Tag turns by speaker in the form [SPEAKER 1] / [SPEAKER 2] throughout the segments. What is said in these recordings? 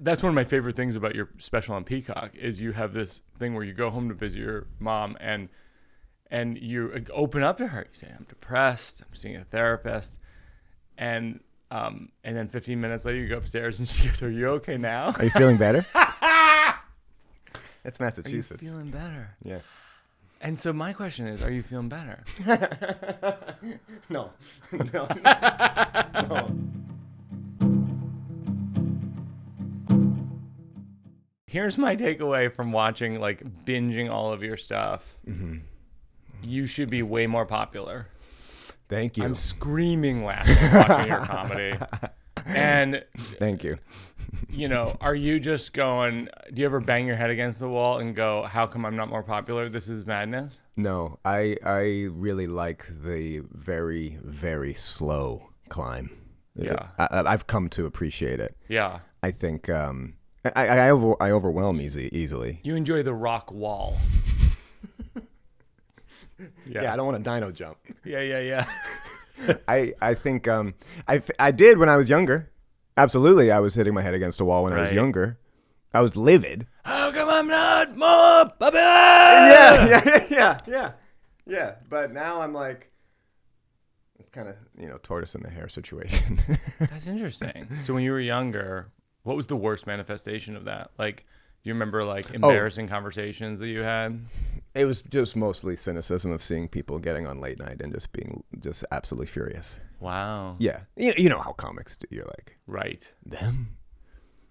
[SPEAKER 1] That's one of my favorite things about your special on Peacock is you have this thing where you go home to visit your mom and you open up to her. You say, I'm depressed. I'm seeing a therapist. And then 15 minutes later, you go upstairs and she goes, are you okay now?
[SPEAKER 2] Are you feeling better? It's Massachusetts.
[SPEAKER 1] Are you feeling better?
[SPEAKER 2] Yeah.
[SPEAKER 1] And so my question is, are you feeling better?
[SPEAKER 2] No. No.
[SPEAKER 1] Here's my takeaway from watching, like, binging all of your stuff.
[SPEAKER 2] Mm-hmm.
[SPEAKER 1] You should be way more popular.
[SPEAKER 2] Thank you.
[SPEAKER 1] I'm screaming laughing watching your comedy. And
[SPEAKER 2] thank you.
[SPEAKER 1] You know, are you just going, do you ever bang your head against the wall and go, how come I'm not more popular? This is madness?
[SPEAKER 2] No, I really like the very, very slow climb.
[SPEAKER 1] Yeah.
[SPEAKER 2] I've come to appreciate it.
[SPEAKER 1] Yeah.
[SPEAKER 2] I think I overwhelm easily.
[SPEAKER 1] You enjoy the rock wall.
[SPEAKER 2] Yeah, I don't want a dino jump.
[SPEAKER 1] Yeah.
[SPEAKER 2] I think I did when I was younger. Absolutely, I was hitting my head against a wall when I was younger. I was livid.
[SPEAKER 1] How come I'm not more popular?
[SPEAKER 2] Yeah. But now I'm like, it's kind of, tortoise in the hare situation.
[SPEAKER 1] That's interesting. So when you were younger, what was the worst manifestation of that? Like, do you remember like embarrassing conversations that you had?
[SPEAKER 2] It was just mostly cynicism of seeing people getting on late night and just being just absolutely furious.
[SPEAKER 1] Wow.
[SPEAKER 2] Yeah. You know how comics do. You're like,
[SPEAKER 1] right.
[SPEAKER 2] Them?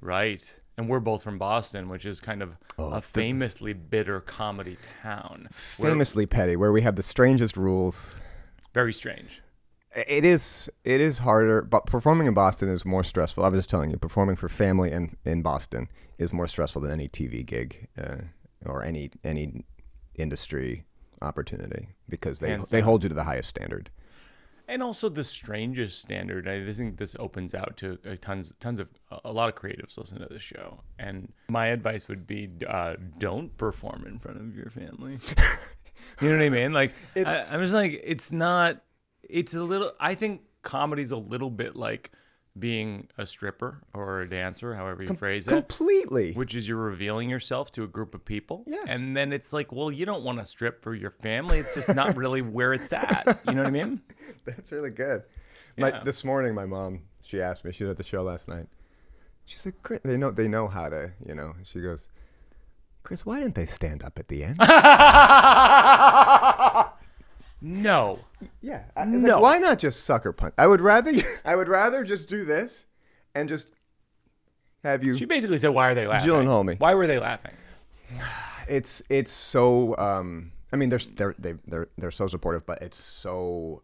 [SPEAKER 1] Right. And we're both from Boston, which is kind of a famously bitter comedy town.
[SPEAKER 2] Famously petty, where we have the strangest rules.
[SPEAKER 1] Very strange.
[SPEAKER 2] It is harder, but performing in Boston is more stressful. I was just telling you, performing for family in Boston is more stressful than any TV gig or any industry opportunity because they hold you to the highest standard.
[SPEAKER 1] And also the strangest standard. I think this opens out to a lot of creatives listen to this show. And my advice would be don't perform in front of your family. You know what I mean? Like, I'm just like, I think comedy's a little bit like being a stripper or a dancer, however you phrase it.
[SPEAKER 2] Completely.
[SPEAKER 1] Which is you're revealing yourself to a group of people.
[SPEAKER 2] Yeah.
[SPEAKER 1] And then it's like, well, you don't want to strip for your family. It's just not really where it's at. You know what I mean?
[SPEAKER 2] That's really good.
[SPEAKER 1] Yeah.
[SPEAKER 2] This morning, my mom, she asked me, she was at the show last night. She said, Chris, they know how to, she goes, Chris, why didn't they stand up at the end?
[SPEAKER 1] No.
[SPEAKER 2] Yeah.
[SPEAKER 1] No.
[SPEAKER 2] Like, why not just sucker punch? I would rather just do this and just have you.
[SPEAKER 1] She basically said, why are they laughing?
[SPEAKER 2] Gyllenhaal me.
[SPEAKER 1] Why were they laughing?
[SPEAKER 2] It's so I mean they're so supportive, but it's so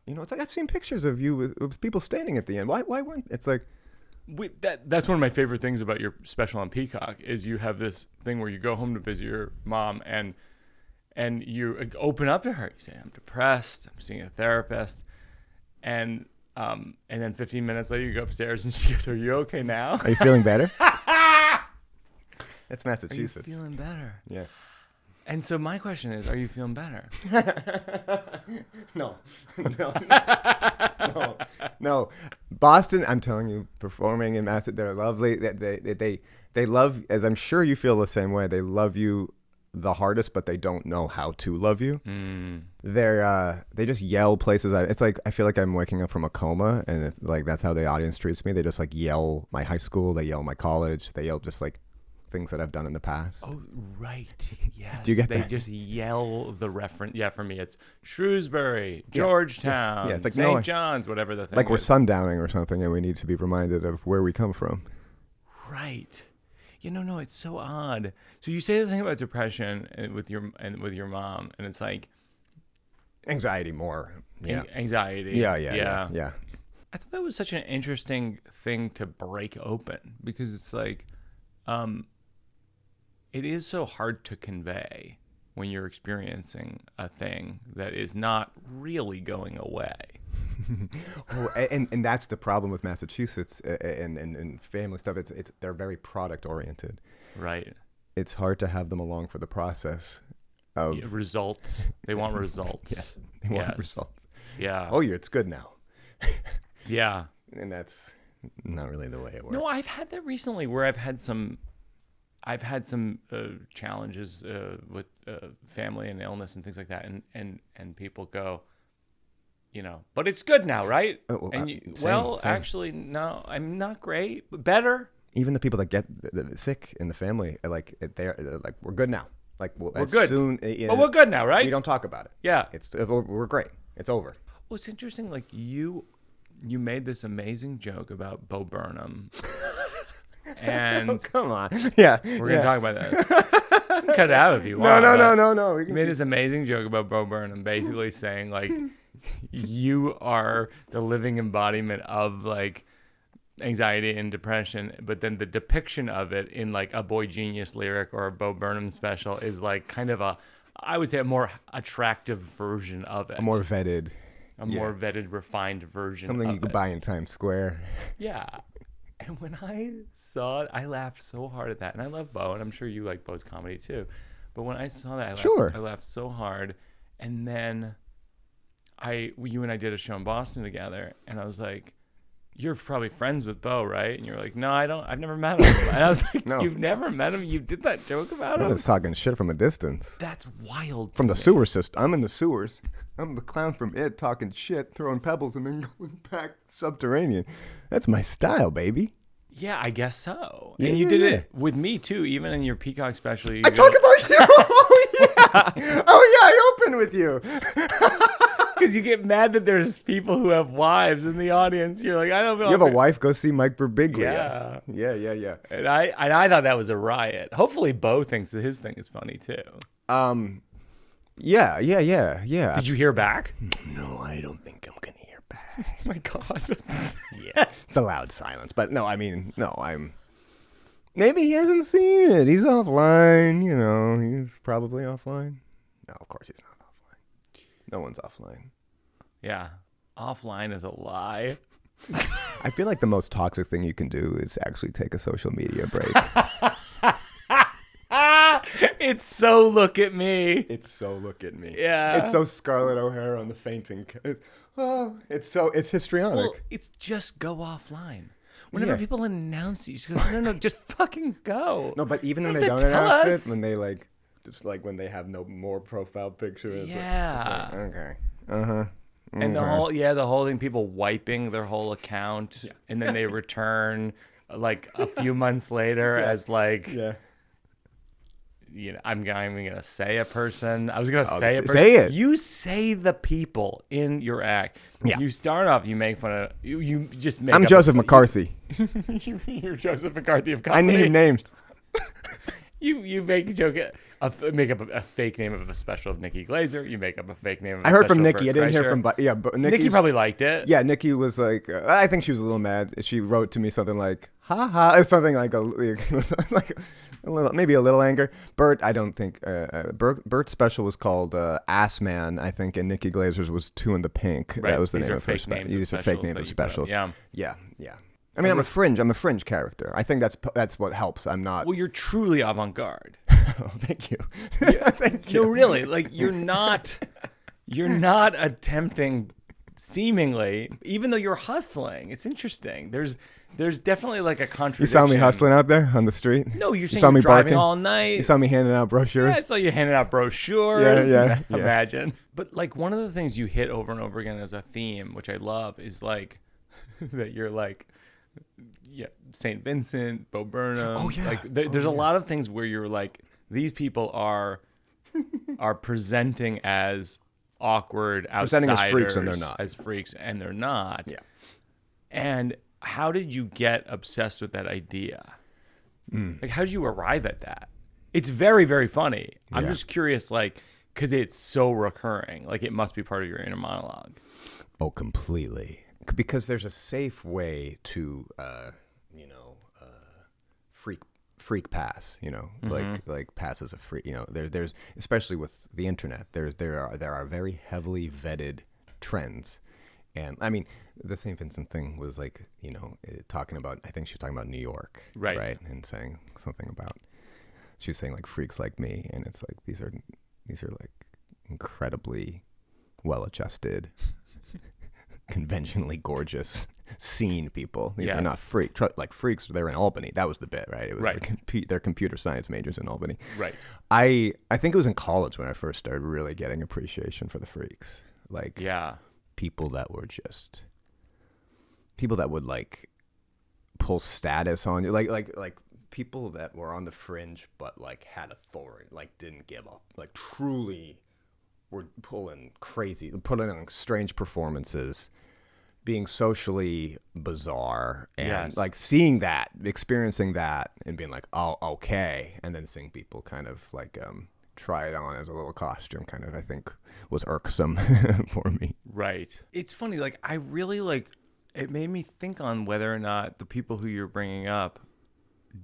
[SPEAKER 2] it's like I've seen pictures of you with people standing at the end. Why weren't it's like
[SPEAKER 1] that's one of my favorite things about your special on Peacock is you have this thing where you go home to visit your mom and you open up to her. You say, I'm depressed. I'm seeing a therapist. And then 15 minutes later, you go upstairs and she goes, are you okay now?
[SPEAKER 2] Are you feeling better? It's Massachusetts.
[SPEAKER 1] Are you feeling better?
[SPEAKER 2] Yeah.
[SPEAKER 1] And so my question is, are you feeling better?
[SPEAKER 2] No. Boston, I'm telling you, performing in Massachusetts, they're lovely. They love, as I'm sure you feel the same way, they love you the hardest, but they don't know how to love you. They just yell places. It's like I feel like I'm waking up from a coma, and like that's how the audience treats me. They just like yell my high school, they yell my college, they yell just like things that I've done in the past.
[SPEAKER 1] Oh, right. Yes.
[SPEAKER 2] Do you get
[SPEAKER 1] they
[SPEAKER 2] that?
[SPEAKER 1] just yell the reference. Yeah, for me, it's Shrewsbury, Georgetown,
[SPEAKER 2] Yeah, it's like
[SPEAKER 1] St. John's, whatever the thing
[SPEAKER 2] like we're
[SPEAKER 1] is.
[SPEAKER 2] sundowning or something, and we need to be reminded of where we come from.
[SPEAKER 1] Right. No, it's so odd. So you say the thing about depression with your mom, and it's like
[SPEAKER 2] Anxiety more. Yeah.
[SPEAKER 1] Anxiety.
[SPEAKER 2] Yeah.
[SPEAKER 1] I thought that was such an interesting thing to break open because it's like, it is so hard to convey when you're experiencing a thing that is not really going away.
[SPEAKER 2] And that's the problem with Massachusetts and family stuff. It's they're very product oriented.
[SPEAKER 1] Right.
[SPEAKER 2] It's hard to have them along for the process of
[SPEAKER 1] results. They want results.
[SPEAKER 2] They want results.
[SPEAKER 1] Yeah.
[SPEAKER 2] Oh, yeah, it's good now.
[SPEAKER 1] Yeah.
[SPEAKER 2] And that's not really the way it works.
[SPEAKER 1] No, I've had that recently where I've had some challenges with family and illness and things like that, and people go, but it's good now, right?
[SPEAKER 2] Same.
[SPEAKER 1] Actually, no, I'm not great, but better.
[SPEAKER 2] Even the people that get sick in the family, they're like, we're good now. Like we're
[SPEAKER 1] good.
[SPEAKER 2] Soon,
[SPEAKER 1] but we're good now, right?
[SPEAKER 2] We don't talk about it.
[SPEAKER 1] Yeah,
[SPEAKER 2] we're great. It's over.
[SPEAKER 1] Well, it's interesting. Like you made this amazing joke about Bo Burham. And
[SPEAKER 2] oh, come on. Yeah.
[SPEAKER 1] We're going to talk about this. Cut it out if you want.
[SPEAKER 2] No.
[SPEAKER 1] You made this amazing joke about Bo Burham, basically saying, like, you are the living embodiment of, like, anxiety and depression, but then the depiction of it in, like, a Boy Genius lyric or a Bo Burham special is, like, kind of I would say a more attractive version of it.
[SPEAKER 2] A more vetted.
[SPEAKER 1] More vetted, refined version
[SPEAKER 2] Something
[SPEAKER 1] of
[SPEAKER 2] you could buy in Times Square.
[SPEAKER 1] Yeah. And when I saw it, I laughed so hard at that. And I love Bo, and I'm sure you like Bo's comedy too. But when I saw that, I laughed so hard. And then you and I did a show in Boston together, and I was like, "You're probably friends with Bo, right?" And you're like, "No, I don't. I've never met him." And I was like,
[SPEAKER 2] No.
[SPEAKER 1] "You've never met him? You did that joke about him?"
[SPEAKER 2] I was talking shit from a distance.
[SPEAKER 1] That's wild.
[SPEAKER 2] From the sewer system. I'm in the sewers. I'm the clown from It talking shit, throwing pebbles, and then going back subterranean. That's my style, baby.
[SPEAKER 1] Yeah, I guess so.
[SPEAKER 2] Yeah,
[SPEAKER 1] and you did it with me too, even in your Peacock special.
[SPEAKER 2] I talk about you. Oh yeah. I open with you.
[SPEAKER 1] Because you get mad that there's people who have wives in the audience. You're like, I don't know.
[SPEAKER 2] You have a wife? Go see Mike Birbiglia.
[SPEAKER 1] Yeah. And I thought that was a riot. Hopefully, Bo thinks that his thing is funny too.
[SPEAKER 2] Yeah.
[SPEAKER 1] Did you hear back?
[SPEAKER 2] No, I don't think I'm gonna hear back.
[SPEAKER 1] Oh my God.
[SPEAKER 2] Yeah, it's a loud silence. But no, maybe he hasn't seen it. He's offline. He's probably offline. No, of course he's not offline. No one's offline.
[SPEAKER 1] Yeah, offline is a lie.
[SPEAKER 2] I feel like the most toxic thing you can do is actually take a social media break.
[SPEAKER 1] It's so look at me.
[SPEAKER 2] It's so look at me.
[SPEAKER 1] Yeah.
[SPEAKER 2] It's so Scarlett O'Hara on the fainting. It's histrionic.
[SPEAKER 1] Well, it's just go offline. Whenever people announce it, you just go, no, just fucking go.
[SPEAKER 2] No, but even when
[SPEAKER 1] You
[SPEAKER 2] they
[SPEAKER 1] have
[SPEAKER 2] don't
[SPEAKER 1] to tell
[SPEAKER 2] announce
[SPEAKER 1] us.
[SPEAKER 2] it, when they when they have no more profile pictures.
[SPEAKER 1] Yeah.
[SPEAKER 2] It's like, okay.
[SPEAKER 1] And the whole thing, people wiping their whole account, and then they return like a few months later as like.
[SPEAKER 2] Yeah.
[SPEAKER 1] I'm gonna say a person. I was gonna say a person.
[SPEAKER 2] Say it.
[SPEAKER 1] You say the people in your act.
[SPEAKER 2] Yeah.
[SPEAKER 1] You start off. You make fun of. You just make.
[SPEAKER 2] I'm
[SPEAKER 1] up
[SPEAKER 2] Joseph McCarthy.
[SPEAKER 1] You're Joseph McCarthy of comedy.
[SPEAKER 2] I name names.
[SPEAKER 1] You make a joke. Make up a fake name of a special of Nikki Glaser. You make up a fake name. Of
[SPEAKER 2] I
[SPEAKER 1] a
[SPEAKER 2] heard from
[SPEAKER 1] special of
[SPEAKER 2] Nikki. I
[SPEAKER 1] Bert
[SPEAKER 2] didn't hear
[SPEAKER 1] Kreischer.
[SPEAKER 2] from. But
[SPEAKER 1] Nikki probably liked it.
[SPEAKER 2] Yeah, Nikki was like, I think she was a little mad. She wrote to me something like, "Ha ha," or something like maybe a little anger. Bert, I don't think. Bert's special was called Ass Man, I think, and Nikki Glaser's was Two in the Pink.
[SPEAKER 1] Right.
[SPEAKER 2] That was the
[SPEAKER 1] These
[SPEAKER 2] name
[SPEAKER 1] are
[SPEAKER 2] of her
[SPEAKER 1] fake names of
[SPEAKER 2] These are fake
[SPEAKER 1] specials
[SPEAKER 2] names
[SPEAKER 1] that
[SPEAKER 2] of
[SPEAKER 1] you put up.
[SPEAKER 2] specials.
[SPEAKER 1] Yeah.
[SPEAKER 2] I mean, I'm a fringe character. I think that's what helps. I'm not.
[SPEAKER 1] Well, you're truly avant-garde.
[SPEAKER 2] Oh, thank you. Thank you.
[SPEAKER 1] No, really. Like you're not attempting, seemingly, even though you're hustling. It's interesting. There's definitely like a contradiction.
[SPEAKER 2] You saw me hustling out there on the street?
[SPEAKER 1] No, you're saying
[SPEAKER 2] saw
[SPEAKER 1] you're
[SPEAKER 2] me
[SPEAKER 1] driving
[SPEAKER 2] barking?
[SPEAKER 1] all night.
[SPEAKER 2] You saw me handing out brochures?
[SPEAKER 1] Yeah, I saw you handing out brochures.
[SPEAKER 2] Yeah.
[SPEAKER 1] Imagine. But like one of the things you hit over and over again as a theme, which I love, is like that you're like, St. Vincent, Bo Burham.
[SPEAKER 2] Oh, yeah.
[SPEAKER 1] Like there's a lot of things where you're like, these people are presenting as awkward outsiders.
[SPEAKER 2] Presenting as freaks and they're not.
[SPEAKER 1] As freaks and they're not.
[SPEAKER 2] Yeah.
[SPEAKER 1] And how did you get obsessed with that idea? Like, how did you arrive at that? It's very, very funny. I'm just curious, like, because it's so recurring. Like, it must be part of your inner monologue.
[SPEAKER 2] Oh, completely. Because there's a safe way to, freak pass. Like pass as a freak. There's especially with the internet. There are very heavily vetted trends. And I mean, the St. Vincent thing was like, talking about, I think she was talking about New York, right? And saying something about, she was saying like freaks like me. And it's like, these are like incredibly well-adjusted conventionally gorgeous scene people. These are not
[SPEAKER 1] Yes.
[SPEAKER 2] freaks. They're in Albany. That was the bit, right? It was
[SPEAKER 1] Right.
[SPEAKER 2] They're computer science majors in Albany.
[SPEAKER 1] Right.
[SPEAKER 2] I think it was in college when I first started really getting appreciation for the freaks. Like
[SPEAKER 1] Yeah.
[SPEAKER 2] people that were just people that would like pull status on you, like people that were on the fringe but like had authority, like didn't give up, like truly were putting on strange performances, being socially bizarre, and
[SPEAKER 1] Yes.
[SPEAKER 2] like seeing that, experiencing that, and being like, oh, okay, and then seeing people kind of like try it on as a little costume, kind of, I think was irksome for me.
[SPEAKER 1] Right. It's funny. Like, I really like. It made me think on whether or not the people who you're bringing up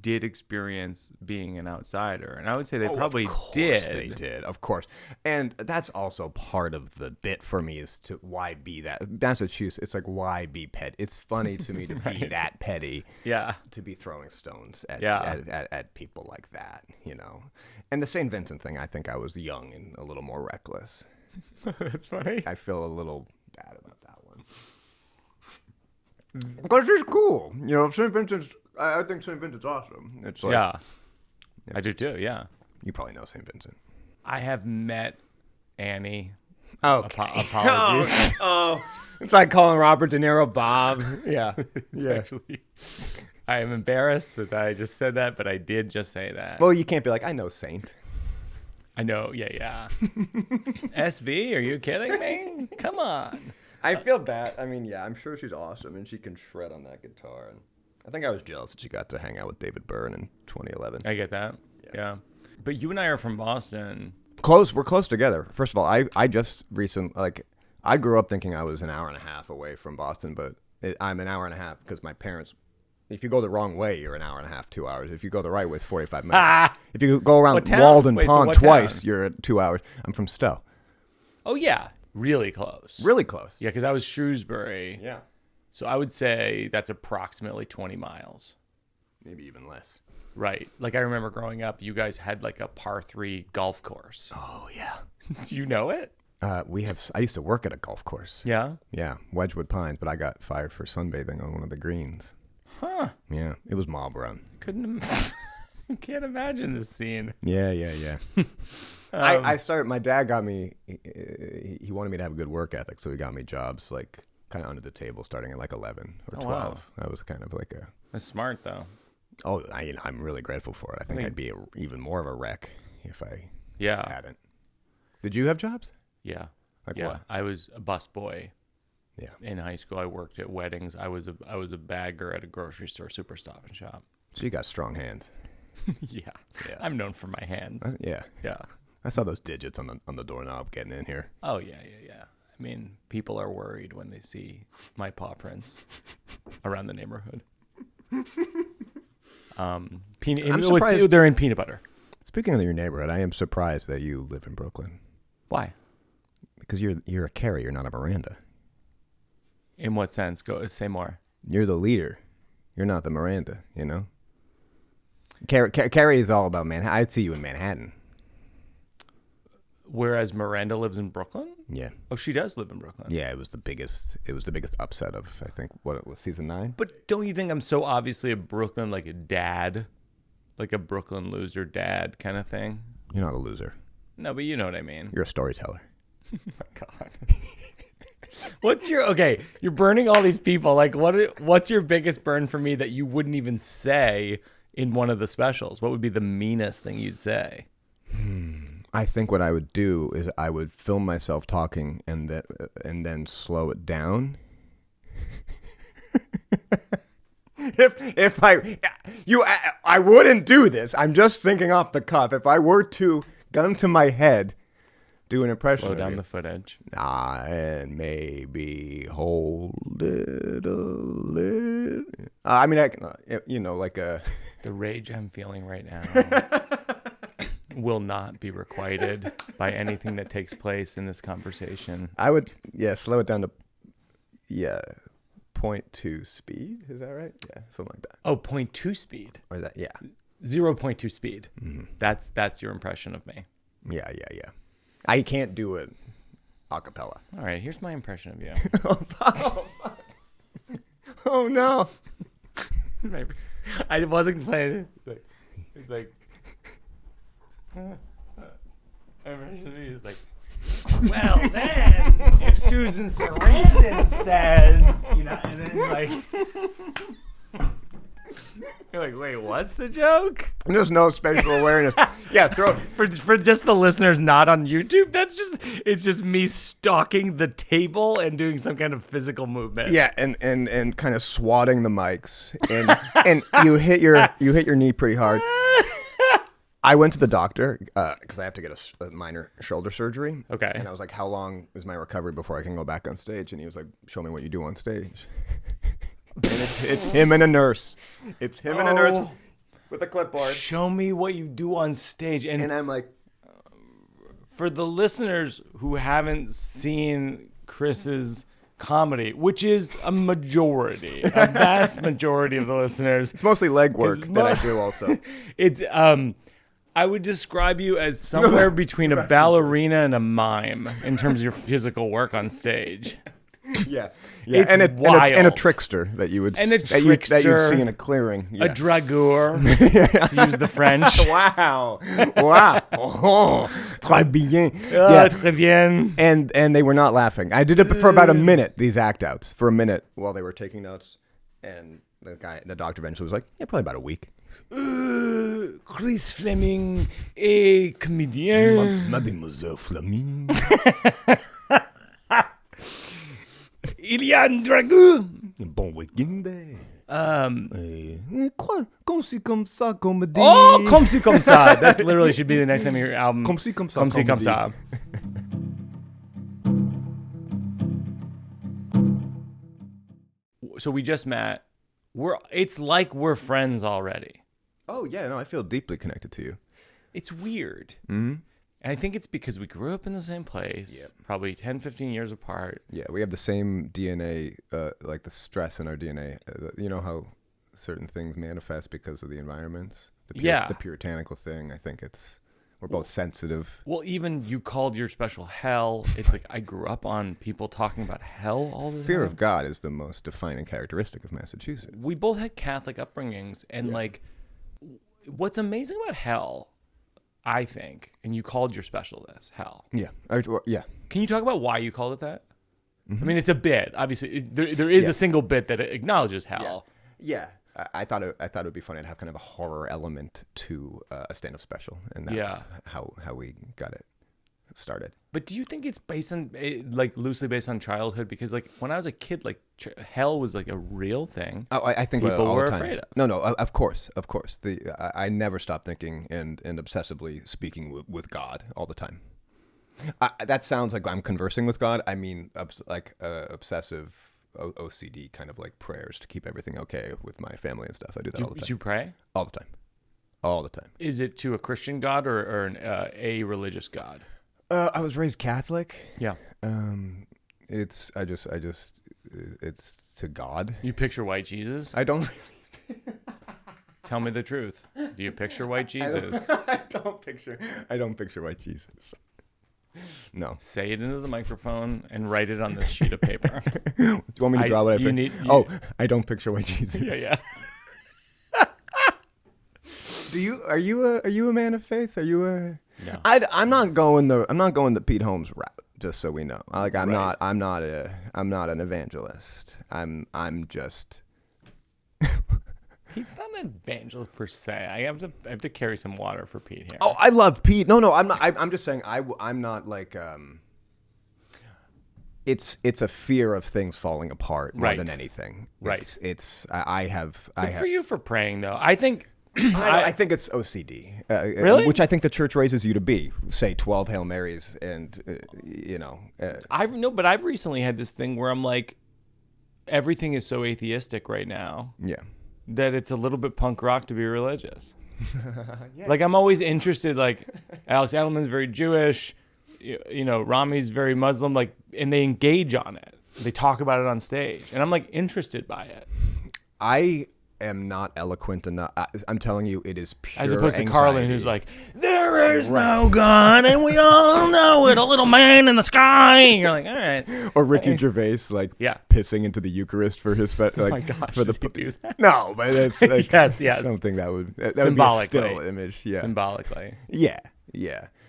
[SPEAKER 1] did experience being an outsider, and I would say they probably did.
[SPEAKER 2] They did, of course, and that's also part of the bit for me is to why be that Massachusetts. It's like why be petty? It's funny to me to be that petty.
[SPEAKER 1] Yeah.
[SPEAKER 2] To be throwing stones at,
[SPEAKER 1] Yeah.
[SPEAKER 2] at people like that, you know. And the St. Vincent thing, I think I was young and a little more reckless.
[SPEAKER 1] That's funny.
[SPEAKER 2] I feel a little bad about that one. Because she's cool. You know, St. Vincent's, I think St. Vincent's awesome. It's like,
[SPEAKER 1] Yeah. I do too. Yeah.
[SPEAKER 2] You probably know St. Vincent.
[SPEAKER 1] I have met Annie.
[SPEAKER 2] Okay.
[SPEAKER 1] Apologies.
[SPEAKER 2] Oh, it's like calling Robert De Niro Bob. Yeah.
[SPEAKER 1] Actually, I am embarrassed that I just said that, but I did just say that.
[SPEAKER 2] Well, you can't be like, I know Saint.
[SPEAKER 1] I know. Yeah. SV, are you kidding me? Come on.
[SPEAKER 2] I feel bad. I mean, yeah, I'm sure she's awesome, and she can shred on that guitar. And I think I was jealous that she got to hang out with David Byrne in 2011.
[SPEAKER 1] I get that. Yeah. But you and I are from Boston.
[SPEAKER 2] Close. We're close together. First of all, I just recently, like, I grew up thinking I was an hour and a half away from Boston, but I'm an hour and a half because my parents, if you go the wrong way, you're an hour and a half, 2 hours. If you go the right way, it's 45 minutes. If you go around Walden Pond twice, you're at 2 hours. I'm from Stowe.
[SPEAKER 1] Oh, yeah. Really close.
[SPEAKER 2] Really close.
[SPEAKER 1] Yeah, because I was Shrewsbury.
[SPEAKER 2] Yeah.
[SPEAKER 1] So I would say that's approximately 20 miles.
[SPEAKER 2] Maybe even less.
[SPEAKER 1] Right. Like, I remember growing up, you guys had like a par 3 golf course.
[SPEAKER 2] Oh, yeah.
[SPEAKER 1] Do you know it?
[SPEAKER 2] I used to work at a golf course.
[SPEAKER 1] Yeah.
[SPEAKER 2] Yeah, Wedgwood Pines, but I got fired for sunbathing on one of the greens.
[SPEAKER 1] Huh.
[SPEAKER 2] Yeah, it was mob run.
[SPEAKER 1] Can't imagine this scene.
[SPEAKER 2] Yeah. I started, my dad got me, he wanted me to have a good work ethic, so he got me jobs like kind of under the table starting at like 11 or 12.
[SPEAKER 1] Wow.
[SPEAKER 2] That was kind of like a...
[SPEAKER 1] That's smart, though.
[SPEAKER 2] Oh, I'm really grateful for it. I think I'd be even more of a wreck if I hadn't. Did you have jobs?
[SPEAKER 1] Yeah.
[SPEAKER 2] Like
[SPEAKER 1] yeah.
[SPEAKER 2] what?
[SPEAKER 1] I was a busboy.
[SPEAKER 2] Yeah.
[SPEAKER 1] In high school, I worked at weddings. I was a bagger at a grocery store, super Stop and Shop.
[SPEAKER 2] So you got strong hands.
[SPEAKER 1] Yeah. I'm known for my hands.
[SPEAKER 2] Yeah.
[SPEAKER 1] Yeah.
[SPEAKER 2] I saw those digits on the doorknob getting in here.
[SPEAKER 1] Oh, yeah. I mean, people are worried when they see my paw prints around the neighborhood.
[SPEAKER 2] I'm surprised.
[SPEAKER 1] They're in peanut butter.
[SPEAKER 2] Speaking of your neighborhood, I am surprised that you live in Brooklyn.
[SPEAKER 1] Why?
[SPEAKER 2] Because you're a Carrie, you're not a Miranda.
[SPEAKER 1] In what sense? Go say more.
[SPEAKER 2] You're the leader. You're not the Miranda, you know? Carrie is all about Manhattan. I'd see you in Manhattan.
[SPEAKER 1] Whereas Miranda lives in Brooklyn?
[SPEAKER 2] Yeah.
[SPEAKER 1] Oh, she does live in Brooklyn.
[SPEAKER 2] Yeah, it was the biggest upset of, I think, what it was, season 9?
[SPEAKER 1] But don't you think I'm so obviously a Brooklyn, like a dad, like a Brooklyn loser dad kind of thing?
[SPEAKER 2] You're not a loser.
[SPEAKER 1] No, but you know what I mean.
[SPEAKER 2] You're a storyteller.
[SPEAKER 1] Oh my God. You're burning all these people. Like, what's your biggest burn for me that you wouldn't even say in one of the specials? What would be the meanest thing you'd say?
[SPEAKER 2] I think what I would do is I would film myself talking and then slow it down. I wouldn't do this. I'm just thinking off the cuff. If I were to gun to my head, do an impression.
[SPEAKER 1] Slow down the footage.
[SPEAKER 2] And maybe hold it a little. I mean, like a.
[SPEAKER 1] The rage I'm feeling right now will not be requited by anything that takes place in this conversation.
[SPEAKER 2] I would, slow it down to, 0.2 speed. Is that right? Yeah, something like that.
[SPEAKER 1] Oh, 0.2 speed.
[SPEAKER 2] Or is that,
[SPEAKER 1] 0.2 speed.
[SPEAKER 2] Mm-hmm.
[SPEAKER 1] That's your impression of me.
[SPEAKER 2] Yeah. I can't do it a cappella.
[SPEAKER 1] All right, here's my impression of you.
[SPEAKER 2] Oh no.
[SPEAKER 1] I wasn't playing it. It's like impression of you is like, well then, if Susan Sarandon says, and then like, you're like, wait, what's the joke?
[SPEAKER 2] There's no spatial awareness. Yeah, throw
[SPEAKER 1] For just the listeners not on YouTube, it's just me stalking the table and doing some kind of physical movement.
[SPEAKER 2] Yeah, and kind of swatting the mics, and you hit your knee pretty hard. I went to the doctor because I have to get a minor shoulder surgery.
[SPEAKER 1] Okay.
[SPEAKER 2] And I was like, how long is my recovery before I can go back on stage? And he was like, show me what you do on stage. And it's him and a nurse. It's him and a nurse with a clipboard.
[SPEAKER 1] Show me what you do on stage.
[SPEAKER 2] And I'm like,
[SPEAKER 1] for the listeners who haven't seen Chris's comedy, which is a vast majority of the listeners.
[SPEAKER 2] It's mostly leg work that I do also.
[SPEAKER 1] It's I would describe you as somewhere between a ballerina and a mime in terms of your physical work on stage.
[SPEAKER 2] Yeah.
[SPEAKER 1] It's
[SPEAKER 2] and a
[SPEAKER 1] wild.
[SPEAKER 2] trickster that you would
[SPEAKER 1] And a
[SPEAKER 2] that you'd
[SPEAKER 1] trickster.
[SPEAKER 2] see in a clearing. Yeah.
[SPEAKER 1] A dragueur, to use the French.
[SPEAKER 2] Wow. Oh, très bien.
[SPEAKER 1] Yeah. Très bien.
[SPEAKER 2] And they were not laughing. I did it for about a minute, these act outs, for a minute while they were taking notes. And the doctor eventually was like, yeah, probably about a week.
[SPEAKER 1] Chris Fleming est comédien.
[SPEAKER 2] Mademoiselle Fleming.
[SPEAKER 1] Il y a un dragueur.
[SPEAKER 2] Bon week-end. Comme ci, comme ça, comédie.
[SPEAKER 1] Oh, comme ci, comme ça. That literally should be the next name of your album.
[SPEAKER 2] Comme ci, comme ça,
[SPEAKER 1] Comme ci, comme
[SPEAKER 2] comédie.
[SPEAKER 1] ça. So we just met. It's like we're friends already.
[SPEAKER 2] Oh, yeah, no, I feel deeply connected to you.
[SPEAKER 1] It's weird.
[SPEAKER 2] Mm-hmm.
[SPEAKER 1] And I think it's because we grew up in the same place, probably 10, 15 years apart.
[SPEAKER 2] Yeah, we have the same DNA, like the stress in our DNA. You know how certain things manifest because of the environments? The puritanical thing, I think we're both sensitive.
[SPEAKER 1] Well, even you called your special hell. It's like I grew up on people talking about hell all the time.
[SPEAKER 2] Fear of God is the most defining characteristic of Massachusetts.
[SPEAKER 1] We both had Catholic upbringings, and like, what's amazing about hell, I think, and you called your special this hell.
[SPEAKER 2] Yeah, yeah.
[SPEAKER 1] Can you talk about why you called it that? Mm-hmm. I mean, it's a bit. Obviously, there is a single bit that acknowledges hell.
[SPEAKER 2] Yeah. I thought it would be funny to have kind of a horror element to a stand-up special, and that's how we got it started.
[SPEAKER 1] But do you think it's based on like loosely based on childhood? Because like when I was a kid, like hell was like a real thing.
[SPEAKER 2] Oh, I think
[SPEAKER 1] people
[SPEAKER 2] all
[SPEAKER 1] were
[SPEAKER 2] the time.
[SPEAKER 1] afraid of.
[SPEAKER 2] No, of course. I never stopped thinking and obsessively speaking with God all the time. That sounds like I'm conversing with God. I mean, obsessive. OCD kind of like prayers to keep everything okay with my family and stuff. I do that all the time.
[SPEAKER 1] Did you pray?
[SPEAKER 2] All the time.
[SPEAKER 1] Is it to a Christian God or a religious God?
[SPEAKER 2] I was raised Catholic.
[SPEAKER 1] Yeah.
[SPEAKER 2] It's to God.
[SPEAKER 1] You picture white Jesus?
[SPEAKER 2] I don't.
[SPEAKER 1] Tell me the truth. Do you picture white Jesus?
[SPEAKER 2] I don't picture white Jesus. No.
[SPEAKER 1] Say it into the microphone and write it on this sheet of paper.
[SPEAKER 2] Do you want me to draw what I think? I don't picture white Jesus.
[SPEAKER 1] Yeah.
[SPEAKER 2] Are you a man of faith? Are you a?
[SPEAKER 1] No.
[SPEAKER 2] I'm not going the Pete Holmes route. Just so we know, I'm not an evangelist. I'm just.
[SPEAKER 1] He's not an evangelist per se. I have to carry some water for Pete here.
[SPEAKER 2] Oh, I love Pete. No, I'm not. I'm just saying I'm not like. It's a fear of things falling apart more than anything.
[SPEAKER 1] Right.
[SPEAKER 2] I have.
[SPEAKER 1] Good for you for praying though. I think.
[SPEAKER 2] I think it's OCD.
[SPEAKER 1] Really?
[SPEAKER 2] Which I think the church raises you to be. Say 12 Hail Marys and
[SPEAKER 1] I've recently had this thing where I'm like, everything is so atheistic right now.
[SPEAKER 2] Yeah.
[SPEAKER 1] That it's a little bit punk rock to be religious. Yeah. Like I'm always interested. Like Alex Edelman's very Jewish, Rami's very Muslim. Like, and they engage on it. They talk about it on stage, and I'm like interested by it.
[SPEAKER 2] am not eloquent enough. I'm telling you, it is pure
[SPEAKER 1] As opposed to
[SPEAKER 2] anxiety.
[SPEAKER 1] Carlin, who's like, there is no God, and we all know it. A little man in the sky. And you're like, all right.
[SPEAKER 2] Or Ricky Gervais, like
[SPEAKER 1] Yeah.
[SPEAKER 2] pissing into the Eucharist for his like.
[SPEAKER 1] Oh my gosh,
[SPEAKER 2] for the
[SPEAKER 1] did he do that?
[SPEAKER 2] No, but it's like
[SPEAKER 1] Yes.
[SPEAKER 2] something that would be a
[SPEAKER 1] Symbolically.
[SPEAKER 2] still image. Yeah.
[SPEAKER 1] Symbolically.
[SPEAKER 2] Yeah.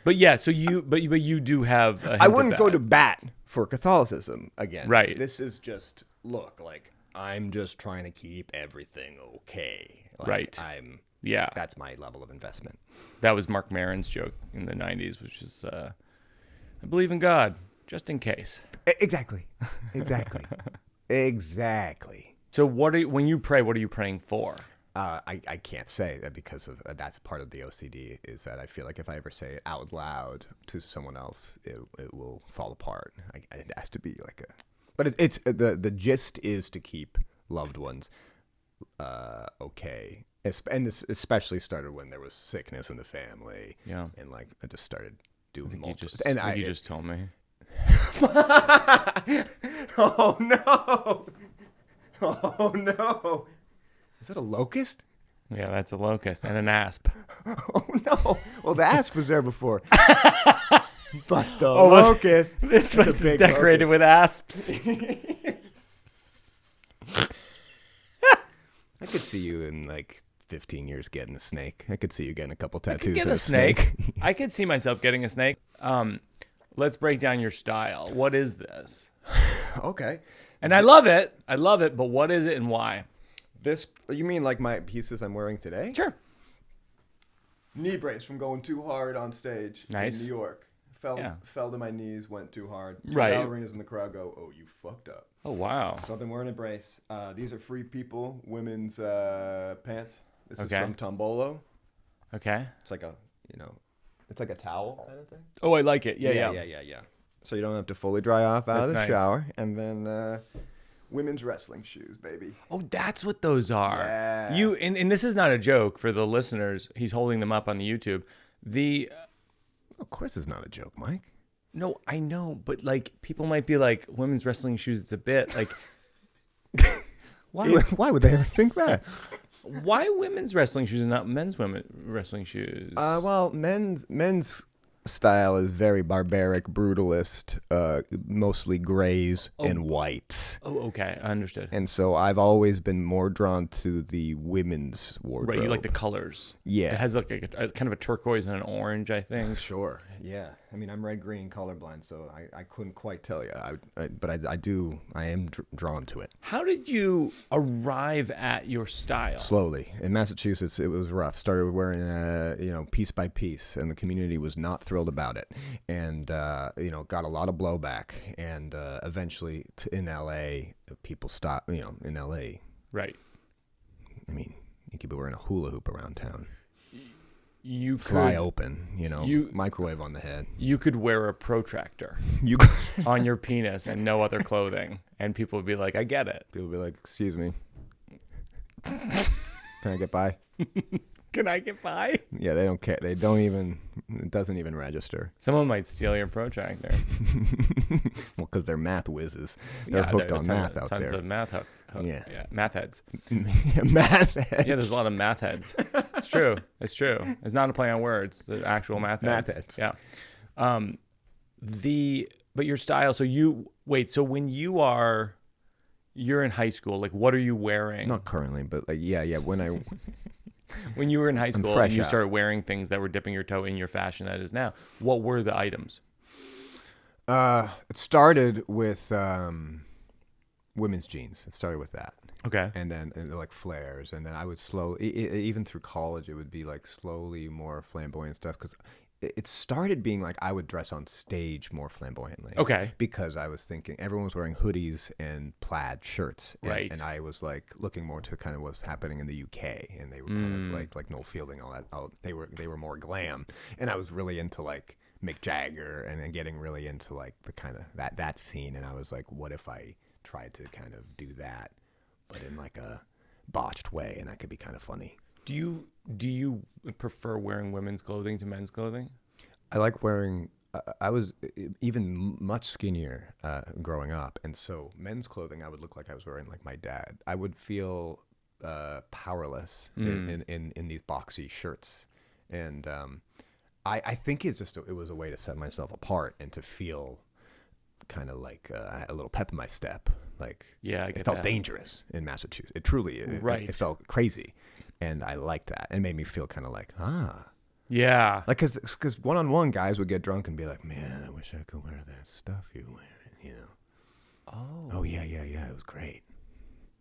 [SPEAKER 1] But yeah, so but you do have a hint
[SPEAKER 2] I
[SPEAKER 1] of
[SPEAKER 2] wouldn't go
[SPEAKER 1] that.
[SPEAKER 2] to bat for Catholicism again.
[SPEAKER 1] Right.
[SPEAKER 2] This is just like I'm just trying to keep everything okay. Like,
[SPEAKER 1] Right. Yeah.
[SPEAKER 2] That's my level of investment.
[SPEAKER 1] That was Mark Maron's joke in the 90s, which is, I believe in God, just in case.
[SPEAKER 2] Exactly. Exactly.
[SPEAKER 1] So when you pray, what are you praying for?
[SPEAKER 2] I can't say that because of that's part of the OCD is that I feel like if I ever say it out loud to someone else, it will fall apart. It has to be like but it's the gist is to keep loved ones okay. And this especially started when there was sickness in the family.
[SPEAKER 1] Yeah.
[SPEAKER 2] And like I just started doing
[SPEAKER 1] You just told me.
[SPEAKER 2] Oh no. Is that a locust?
[SPEAKER 1] Yeah, that's a locust and an asp.
[SPEAKER 2] Oh no! Well, the asp was there before, but the locust.
[SPEAKER 1] This place is decorated with asps.
[SPEAKER 2] I could see you in like 15 years getting a snake. I could see you getting a couple tattoos.
[SPEAKER 1] Get
[SPEAKER 2] of
[SPEAKER 1] a snake. I could see myself getting a snake. Let's break down your style. What is this?
[SPEAKER 2] Okay.
[SPEAKER 1] And I love it. But what is it and why?
[SPEAKER 2] This, you mean like my pieces I'm wearing today?
[SPEAKER 1] Sure.
[SPEAKER 2] Knee brace from going too hard on stage
[SPEAKER 1] Nice.
[SPEAKER 2] in New York. Fell to my knees, went too hard. Two
[SPEAKER 1] Right.
[SPEAKER 2] ballerinas in the crowd go, oh, you fucked up.
[SPEAKER 1] Oh, wow.
[SPEAKER 2] So I've been wearing a brace. These are Free People women's pants. This is
[SPEAKER 1] Okay.
[SPEAKER 2] from Tombolo.
[SPEAKER 1] Okay.
[SPEAKER 2] It's like it's like a towel kind of thing.
[SPEAKER 1] Oh, I like it. Yeah.
[SPEAKER 2] So you don't have to fully dry off out of the
[SPEAKER 1] That's nice.
[SPEAKER 2] shower. And then women's wrestling shoes, baby.
[SPEAKER 1] Oh, that's what those are.
[SPEAKER 2] Yeah.
[SPEAKER 1] And this is not a joke for the listeners. He's holding them up on the YouTube.
[SPEAKER 2] Of course it's not a joke, Mike.
[SPEAKER 1] No, I know, but like people might be like, women's wrestling shoes, it's a bit like
[SPEAKER 2] Why would they ever think that?
[SPEAKER 1] why women's wrestling shoes and not men's wrestling shoes?
[SPEAKER 2] Well, men's style is very barbaric, brutalist, mostly grays and whites.
[SPEAKER 1] Oh, okay. I understood.
[SPEAKER 2] And so I've always been more drawn to the women's wardrobe.
[SPEAKER 1] Right, you like the colors.
[SPEAKER 2] Yeah.
[SPEAKER 1] It has like a kind of a turquoise and an orange, I think.
[SPEAKER 2] Sure. Yeah. I mean, I'm red-green colorblind, so I couldn't quite tell you. But I am drawn to it.
[SPEAKER 1] How did you arrive at your style?
[SPEAKER 2] Slowly. In Massachusetts, it was rough. Started wearing, piece by piece, and the community was not thrilled about it. And, got a lot of blowback. And eventually in L.A., people stopped, in L.A.
[SPEAKER 1] Right.
[SPEAKER 2] I mean, you could be wearing a hula hoop around town.
[SPEAKER 1] You
[SPEAKER 2] Fly
[SPEAKER 1] could,
[SPEAKER 2] open, microwave on the head.
[SPEAKER 1] You could wear a protractor
[SPEAKER 2] You
[SPEAKER 1] on your penis and no other clothing, and people would be like, "I get it."
[SPEAKER 2] People be like, "Excuse me, can I get by?"
[SPEAKER 1] Can I get by?
[SPEAKER 2] Yeah, they don't care. They don't even. It doesn't even register.
[SPEAKER 1] Someone might steal your protractor.
[SPEAKER 2] Well, because they're math whizzes. They're hooked on math out
[SPEAKER 1] tons
[SPEAKER 2] there.
[SPEAKER 1] of math
[SPEAKER 2] Yeah.
[SPEAKER 1] math heads.
[SPEAKER 2] Math heads.
[SPEAKER 1] Yeah, there's a lot of math heads. It's true. It's true. It's not a play on words. The actual math heads.
[SPEAKER 2] Math heads.
[SPEAKER 1] Yeah. But your style. So So when you're in high school, like what are you wearing?
[SPEAKER 2] Not currently, but like yeah.
[SPEAKER 1] When you were in high school
[SPEAKER 2] fresh
[SPEAKER 1] and you
[SPEAKER 2] out.
[SPEAKER 1] started wearing things that were dipping your toe in your fashion that is now, what were the items?
[SPEAKER 2] It started with women's jeans. It started with that.
[SPEAKER 1] Okay.
[SPEAKER 2] And then like flares, and then I would slowly, even through college, it would be like slowly more flamboyant stuff because it started being like I would dress on stage more flamboyantly.
[SPEAKER 1] Okay.
[SPEAKER 2] Because I was thinking everyone was wearing hoodies and plaid shirts,
[SPEAKER 1] Right.
[SPEAKER 2] And I was like looking more to kind of what's happening in the UK, and they were kind of like Noel Fielding, all that. They were more glam, and I was really into like Mick Jagger, and then getting really into like the kind of that scene, and I was like, what if I tried to kind of do that, but in like a botched way, and that could be kind of funny.
[SPEAKER 1] Do you prefer wearing women's clothing to men's clothing?
[SPEAKER 2] I like wearing. I was even much skinnier growing up, and so men's clothing I would look like I was wearing like my dad. I would feel powerless in these boxy shirts, and I think it was a way to set myself apart and to feel kind of like a little pep in my step. Like,
[SPEAKER 1] Yeah, I get
[SPEAKER 2] it felt
[SPEAKER 1] that.
[SPEAKER 2] dangerous in Massachusetts. It truly, it felt crazy, and I liked that. It made me feel kind of like,
[SPEAKER 1] Yeah.
[SPEAKER 2] like because one-on-one guys would get drunk and be like, man, I wish I could wear that stuff you wear, Oh yeah, it was great.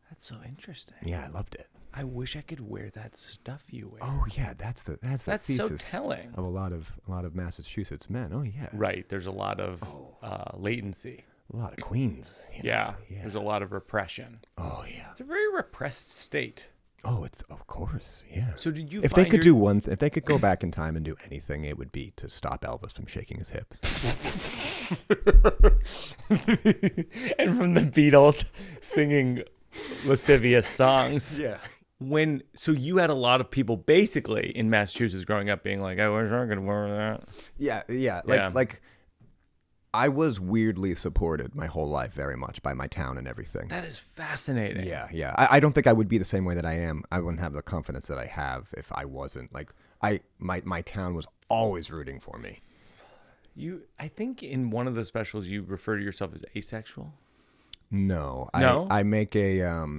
[SPEAKER 1] That's so interesting.
[SPEAKER 2] Yeah, I loved it.
[SPEAKER 1] I wish I could wear that stuff you wear.
[SPEAKER 2] Oh yeah, that's the thesis
[SPEAKER 1] so telling.
[SPEAKER 2] of a lot of Massachusetts men. Oh yeah,
[SPEAKER 1] Right. There's a lot of latency.
[SPEAKER 2] a lot of queens.
[SPEAKER 1] Yeah. There's a lot of repression.
[SPEAKER 2] Oh yeah.
[SPEAKER 1] It's a very repressed state.
[SPEAKER 2] Oh, it's of course, yeah.
[SPEAKER 1] So did you?
[SPEAKER 2] If they could if they could go back in time and do anything, it would be to stop Elvis from shaking his hips.
[SPEAKER 1] And from the Beatles singing lascivious songs.
[SPEAKER 2] Yeah.
[SPEAKER 1] So you had a lot of people basically in Massachusetts growing up being like, I wish I could wear that.
[SPEAKER 2] Yeah. Like I was weirdly supported my whole life very much by my town and everything.
[SPEAKER 1] That is fascinating.
[SPEAKER 2] Yeah. I don't think I would be the same way that I am. I wouldn't have the confidence that I have if I wasn't. Like my town was always rooting for me.
[SPEAKER 1] I think in one of the specials you refer to yourself as asexual.
[SPEAKER 2] No. I make a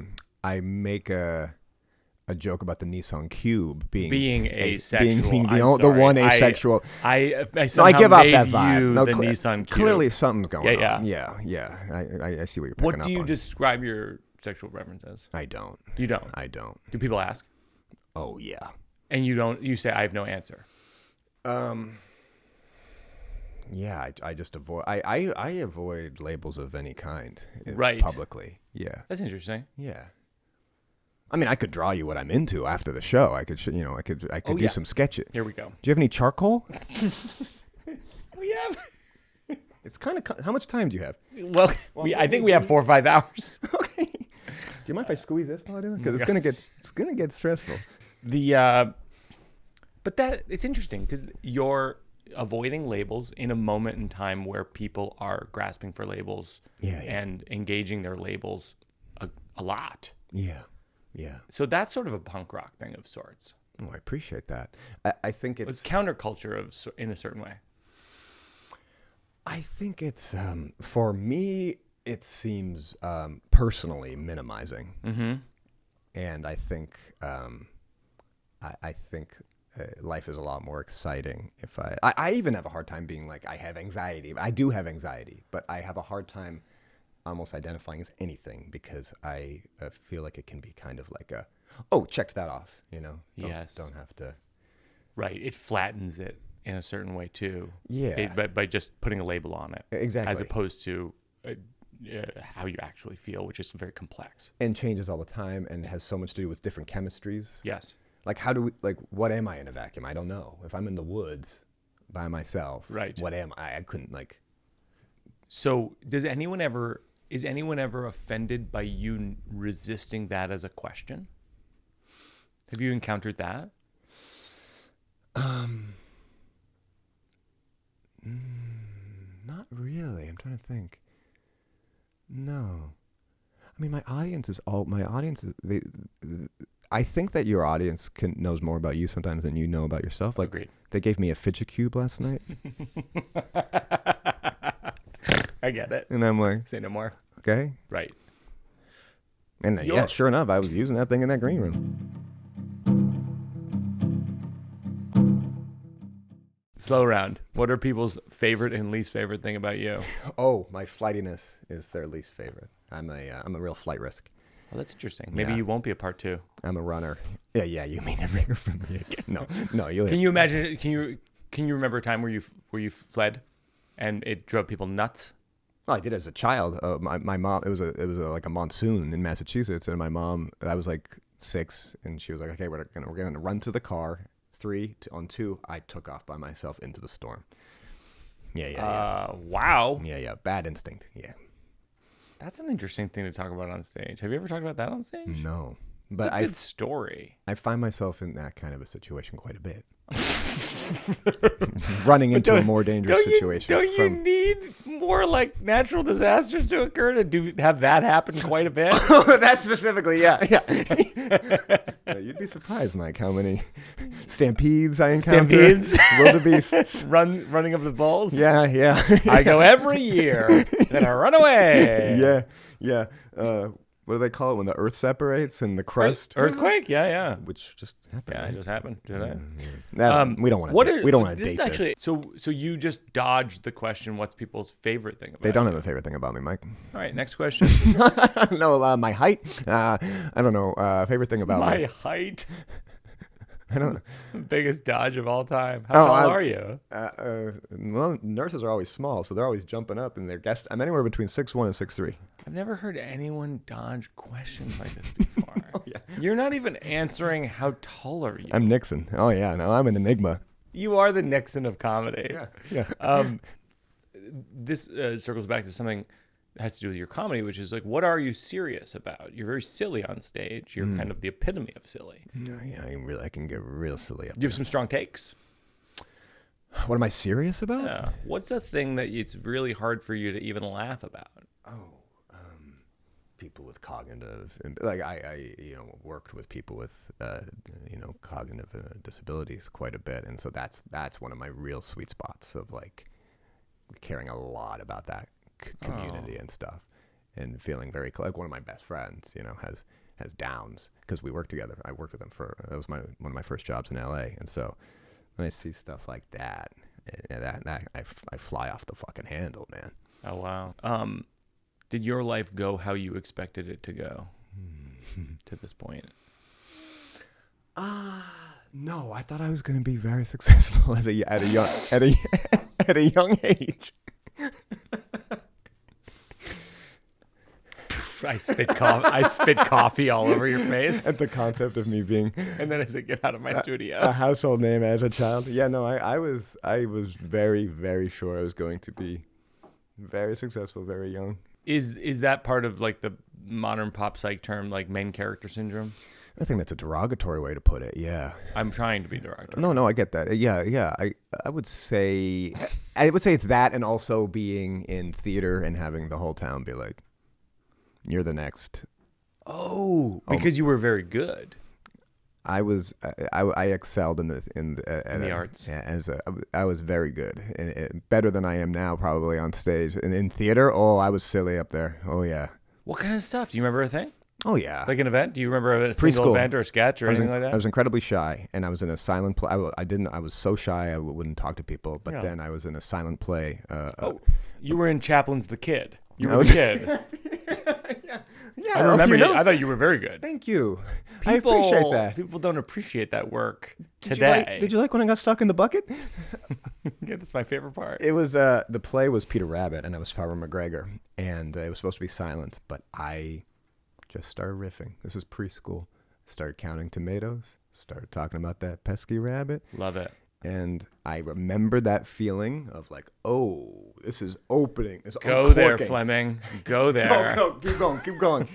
[SPEAKER 2] joke about the Nissan Cube being
[SPEAKER 1] asexual.
[SPEAKER 2] being the one asexual.
[SPEAKER 1] I
[SPEAKER 2] give off that
[SPEAKER 1] made
[SPEAKER 2] vibe.
[SPEAKER 1] you
[SPEAKER 2] No,
[SPEAKER 1] the Nissan Cube.
[SPEAKER 2] Clearly something's going on.
[SPEAKER 1] Yeah.
[SPEAKER 2] Yeah. I see what you're picking up on.
[SPEAKER 1] What do you describe your sexual preference as?
[SPEAKER 2] I don't.
[SPEAKER 1] You don't?
[SPEAKER 2] I don't.
[SPEAKER 1] Do people ask?
[SPEAKER 2] Oh yeah.
[SPEAKER 1] And you don't? You say I have no answer.
[SPEAKER 2] Yeah, I just avoid. I avoid labels of any kind.
[SPEAKER 1] Right.
[SPEAKER 2] Publicly. Yeah.
[SPEAKER 1] That's interesting.
[SPEAKER 2] Yeah. I mean, I could draw you what I'm into after the show. I could do some sketches.
[SPEAKER 1] Here we go.
[SPEAKER 2] Do you have any charcoal?
[SPEAKER 1] We have.
[SPEAKER 2] It's kind of. How much time do you have?
[SPEAKER 1] Well, I think we have 4 or 5 hours.
[SPEAKER 2] Okay. Do you mind if I squeeze this while I do it? Because it's gonna get stressful.
[SPEAKER 1] But it's interesting because you're avoiding labels in a moment in time where people are grasping for labels and engaging their labels a lot.
[SPEAKER 2] Yeah.
[SPEAKER 1] So that's sort of a punk rock thing of sorts.
[SPEAKER 2] Oh, I appreciate that. I think
[SPEAKER 1] It's counterculture in a certain way.
[SPEAKER 2] I think it's for me. It seems personally minimizing, and I think life is a lot more exciting if I even have a hard time being like I have anxiety. I do have anxiety, but I have a hard time almost identifying as anything because I feel like it can be kind of like checked that off,
[SPEAKER 1] Yes.
[SPEAKER 2] Don't have to.
[SPEAKER 1] Right. It flattens it in a certain way too.
[SPEAKER 2] Yeah.
[SPEAKER 1] By just putting a label on it.
[SPEAKER 2] Exactly.
[SPEAKER 1] As opposed to how you actually feel, which is very complex.
[SPEAKER 2] And changes all the time and has so much to do with different chemistries.
[SPEAKER 1] Yes.
[SPEAKER 2] Like what am I in a vacuum? I don't know. If I'm in the woods by myself,
[SPEAKER 1] right.
[SPEAKER 2] What am I? I couldn't
[SPEAKER 1] So is anyone ever offended by you resisting that as a question? Have you encountered that?
[SPEAKER 2] Not really. I'm trying to think. No. I mean, my audience is I think that your audience knows more about you sometimes than you know about yourself. Like,
[SPEAKER 1] agreed.
[SPEAKER 2] They gave me a fidget cube last night.
[SPEAKER 1] I get it.
[SPEAKER 2] And I'm like,
[SPEAKER 1] say no more.
[SPEAKER 2] Okay.
[SPEAKER 1] Right.
[SPEAKER 2] And sure enough, I was using that thing in that green room.
[SPEAKER 1] Slow round. What are people's favorite and least favorite thing about you?
[SPEAKER 2] Oh, my flightiness is their least favorite. I'm a real flight risk.
[SPEAKER 1] Well, that's interesting. Maybe you won't be a part 2.
[SPEAKER 2] I'm a runner. Yeah. You may never hear from me again. No.
[SPEAKER 1] Can you imagine? Can you remember a time where you fled, and it drove people nuts?
[SPEAKER 2] Well, I did as a child. My mom. It was like a monsoon in Massachusetts, and my mom. I was like 6, and she was like, "Okay, we're gonna run to the car. 3 on 2." I took off by myself into the storm. Yeah.
[SPEAKER 1] Wow.
[SPEAKER 2] Yeah. Bad instinct. Yeah.
[SPEAKER 1] That's an interesting thing to talk about on stage. Have you ever talked about that on stage?
[SPEAKER 2] No. But
[SPEAKER 1] it's a good story.
[SPEAKER 2] I find myself in that kind of a situation quite a bit. Running into a more dangerous situation.
[SPEAKER 1] Don't you need more like natural disasters to occur to have that happen quite a bit?
[SPEAKER 2] That specifically, yeah. You'd be surprised, Mike, how many stampedes I encounter. Wildebeests.
[SPEAKER 1] Running of the bulls?
[SPEAKER 2] Yeah.
[SPEAKER 1] I go every year, then I run away.
[SPEAKER 2] Yeah. What do they call it when the earth separates and the crust?
[SPEAKER 1] Earthquake? Yeah.
[SPEAKER 2] Which just happened.
[SPEAKER 1] Yeah,
[SPEAKER 2] right?
[SPEAKER 1] it just happened. Did it?
[SPEAKER 2] We don't want to. We don't want to date
[SPEAKER 1] actually,
[SPEAKER 2] this.
[SPEAKER 1] So you just dodged the question. What's people's favorite thing about
[SPEAKER 2] They don't
[SPEAKER 1] you?
[SPEAKER 2] have a favorite thing about me, Mike.
[SPEAKER 1] All right, next question.
[SPEAKER 2] No, my height. I don't know. Favorite thing about
[SPEAKER 1] My
[SPEAKER 2] me.
[SPEAKER 1] height.
[SPEAKER 2] I don't.
[SPEAKER 1] Biggest dodge of all time. How tall are you?
[SPEAKER 2] Well, nurses are always small, so they're always jumping up, and I'm anywhere between 6'1" and 6'3".
[SPEAKER 1] I've never heard anyone dodge questions like this before.
[SPEAKER 2] Oh, yeah.
[SPEAKER 1] You're not even answering how tall are you.
[SPEAKER 2] I'm Nixon. Oh yeah, no, I'm an enigma.
[SPEAKER 1] You are the Nixon of comedy.
[SPEAKER 2] Yeah.
[SPEAKER 1] This circles back to something that has to do with your comedy, which is like, what are you serious about? You're very silly on stage. You're kind of the epitome of silly.
[SPEAKER 2] Yeah, I can get real silly up
[SPEAKER 1] Do you have some strong takes?
[SPEAKER 2] What am I serious about?
[SPEAKER 1] Yeah. What's a thing that it's really hard for you to even laugh about?
[SPEAKER 2] People with cognitive, like I worked with people with cognitive disabilities quite a bit, and so that's one of my real sweet spots of like caring a lot about that community and stuff, and feeling very like one of my best friends has Downs because we worked together. I worked with him that was one of my first jobs in LA, and so when I see stuff like that I fly off the fucking handle, man.
[SPEAKER 1] Oh wow. Did your life go how you expected it to go to this point?
[SPEAKER 2] No, I thought I was going to be very successful at a young age.
[SPEAKER 1] I spit coffee all over your face.
[SPEAKER 2] At the concept of me being,
[SPEAKER 1] and then I said, "Get out of my studio."
[SPEAKER 2] A household name as a child. Yeah, no, I was very, very sure I was going to be very successful, very young.
[SPEAKER 1] Is that part of like the modern pop psych term, like main character syndrome?
[SPEAKER 2] I think that's a derogatory way to put it. Yeah.
[SPEAKER 1] I'm trying to be derogatory.
[SPEAKER 2] No, I get that. Yeah. I would say it's that, and also being in theater and having the whole town be like, "You're the next."
[SPEAKER 1] Oh, because you were very good.
[SPEAKER 2] I excelled in the
[SPEAKER 1] arts.
[SPEAKER 2] Yeah, I was very good, and better than I am now probably on stage. And in theater, I was silly up there. Oh yeah.
[SPEAKER 1] What kind of stuff? Do you remember a thing?
[SPEAKER 2] Oh yeah.
[SPEAKER 1] Like an event? Do you remember a
[SPEAKER 2] Preschool
[SPEAKER 1] single event or a sketch or anything like that?
[SPEAKER 2] I was incredibly shy, and I was in a silent play. I was so shy I wouldn't talk to people. But then I was in a silent play.
[SPEAKER 1] You were in Chaplin's The Kid. You were the kid.
[SPEAKER 2] Yeah,
[SPEAKER 1] I remember you. I thought you were very good.
[SPEAKER 2] Thank you. I appreciate that.
[SPEAKER 1] People don't appreciate that work today.
[SPEAKER 2] Did you like when I got stuck in the bucket?
[SPEAKER 1] Yeah, that's my favorite part.
[SPEAKER 2] It was the play was Peter Rabbit, and I was Farmer McGregor, and it was supposed to be silent, but I just started riffing. This is preschool. Started counting tomatoes. Started talking about that pesky rabbit.
[SPEAKER 1] Love it.
[SPEAKER 2] And I remember that feeling of like, oh, this is opening. It's
[SPEAKER 1] Go
[SPEAKER 2] uncorking.
[SPEAKER 1] there, Fleming. Go there.
[SPEAKER 2] Go. Keep going.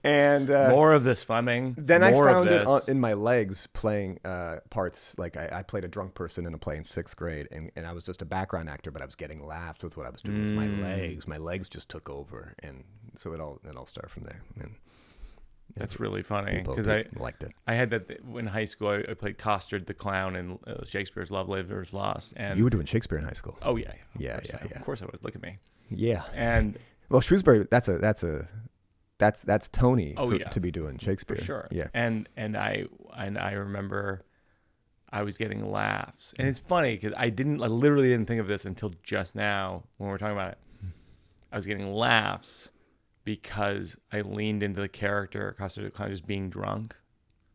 [SPEAKER 2] And
[SPEAKER 1] more of this, Fleming.
[SPEAKER 2] Then
[SPEAKER 1] more
[SPEAKER 2] I found it in my legs playing parts. Like I played a drunk person in a play in 6th grade, and I was just a background actor, but I was getting laughs with what I was doing with my legs. My legs just took over, and so it all started from there. And
[SPEAKER 1] that's really funny because
[SPEAKER 2] I liked it.
[SPEAKER 1] I had that in high school. I played Costard the clown in Shakespeare's Love Labor's Lost. And
[SPEAKER 2] you were doing Shakespeare in high school.
[SPEAKER 1] Oh yeah. Of course I would. Look at me.
[SPEAKER 2] Yeah.
[SPEAKER 1] And
[SPEAKER 2] well, Shrewsbury. That's Tony to be doing Shakespeare.
[SPEAKER 1] For sure.
[SPEAKER 2] Yeah.
[SPEAKER 1] And I remember I was getting laughs, and it's funny because I literally didn't think of this until just now when we're talking about it. I was getting laughs because I leaned into the character, Costard the Clown, just being drunk.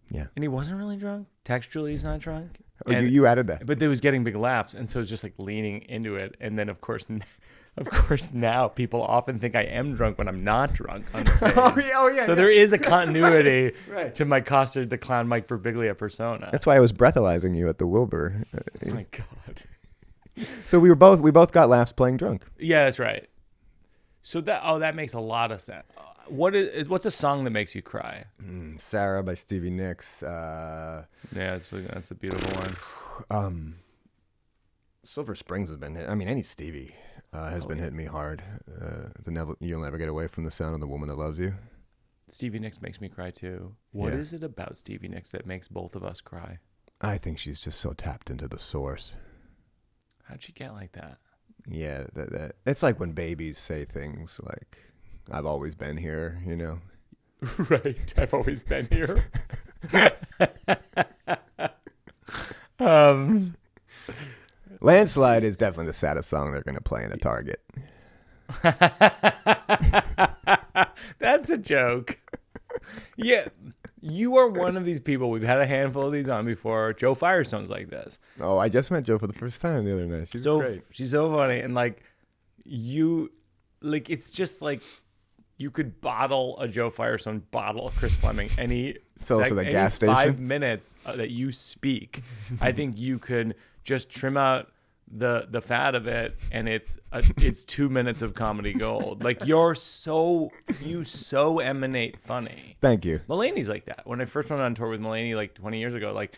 [SPEAKER 2] Yeah.
[SPEAKER 1] And he wasn't really drunk. Textually, he's not drunk.
[SPEAKER 2] Oh, you added that.
[SPEAKER 1] But they was getting big laughs, and so it's just like leaning into it. And then, of course, now people often think I am drunk when I'm not drunk on the stage.
[SPEAKER 2] Oh, yeah.
[SPEAKER 1] So there is a continuity
[SPEAKER 2] right.
[SPEAKER 1] to my Costard the Clown, Mike Birbiglia persona.
[SPEAKER 2] That's why I was breathalyzing you at the Wilbur.
[SPEAKER 1] Oh my God.
[SPEAKER 2] So we both got laughs playing drunk.
[SPEAKER 1] Yeah, that's right. So that makes a lot of sense. What's a song that makes you cry?
[SPEAKER 2] Sarah by Stevie Nicks.
[SPEAKER 1] Yeah, that's a beautiful one.
[SPEAKER 2] Silver Springs has been hit. I mean, any Stevie has been hitting me hard. You'll never get away from the sound of the woman that loves you.
[SPEAKER 1] Stevie Nicks makes me cry too. What is it about Stevie Nicks that makes both of us cry?
[SPEAKER 2] I think she's just so tapped into the source.
[SPEAKER 1] How'd she get like that?
[SPEAKER 2] Yeah, it's like when babies say things like, I've always been here, you know?
[SPEAKER 1] Right. I've always been here.
[SPEAKER 2] Landslide is definitely the saddest song they're going to play in a Target.
[SPEAKER 1] That's a joke. Yeah. You are one of these people. We've had a handful of these on before. Joe Firestone's like this.
[SPEAKER 2] Oh, I just met Joe for the first time the other night. She's great.
[SPEAKER 1] She's so funny. And it's just like you could bottle a Joe Firestone, bottle a Chris Fleming, any
[SPEAKER 2] gas station?
[SPEAKER 1] 5 minutes that you speak. I think you could just trim out the fat of it, and it's 2 minutes of comedy gold. Like you so emanate funny.
[SPEAKER 2] Thank you.
[SPEAKER 1] Mulaney's like that. When I first went on tour with Mulaney like 20 years ago, like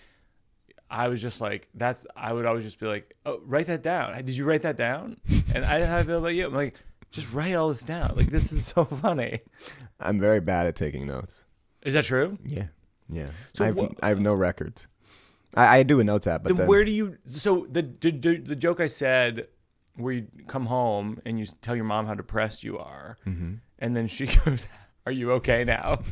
[SPEAKER 1] I was just like, I would always just be like, oh, write that down. Did you write that down? And I how I feel about you. I'm like, just write all this down. Like this is so funny.
[SPEAKER 2] I'm very bad at taking notes.
[SPEAKER 1] Is that true?
[SPEAKER 2] Yeah. So I have no records. I do a notes app, but then
[SPEAKER 1] where do you? So the joke I said, where you come home and you tell your mom how depressed you are, and then she goes, "Are you okay now?"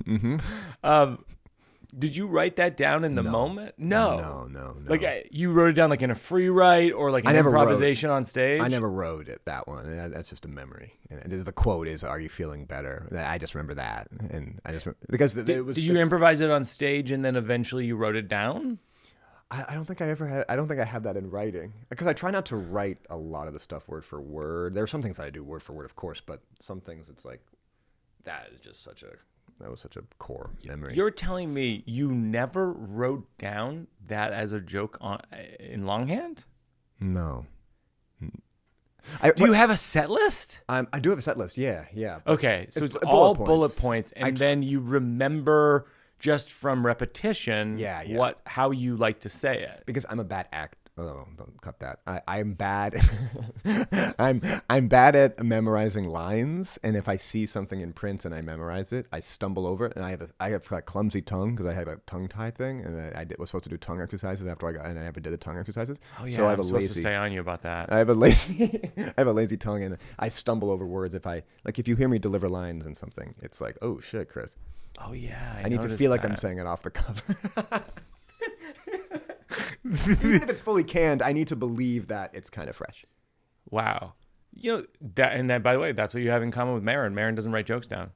[SPEAKER 1] Did you write that down in the moment? No. Like you wrote it down like in a free write or like an improvisation on stage?
[SPEAKER 2] I never wrote it, that one. That's just a memory. And the quote is, "Are you feeling better?" I just remember that, and I just because it was.
[SPEAKER 1] Did you improvise it on stage and then eventually you wrote it down?
[SPEAKER 2] I don't think I ever had. I don't think I have that in writing because I try not to write a lot of the stuff word for word. There are some things I do word for word, of course, but some things it's like that is just that was such a core memory.
[SPEAKER 1] You're telling me you never wrote down that as a joke in longhand?
[SPEAKER 2] No.
[SPEAKER 1] Do you have a set list?
[SPEAKER 2] I do have a set list. Yeah.
[SPEAKER 1] Okay, so it's all bullet points, and then you remember just from repetition. How you like to say it.
[SPEAKER 2] Because I'm a bad actor. Oh, don't cut that. I'm bad. I'm bad at memorizing lines, and if I see something in print and I memorize it, I stumble over it, and I have a clumsy tongue because I have a tongue tie thing, and I was supposed to do tongue exercises after I never did the tongue exercises.
[SPEAKER 1] Oh yeah, so I'm supposed to stay on you about that.
[SPEAKER 2] I have a lazy tongue, and I stumble over words if you hear me deliver lines in something, it's like, oh shit, Chris.
[SPEAKER 1] Oh yeah,
[SPEAKER 2] I need to feel like I'm saying it off the cuff. Even if it's fully canned, I need to believe that it's kind of fresh.
[SPEAKER 1] Wow. That by the way, that's what you have in common with Marin. Marin doesn't write jokes down.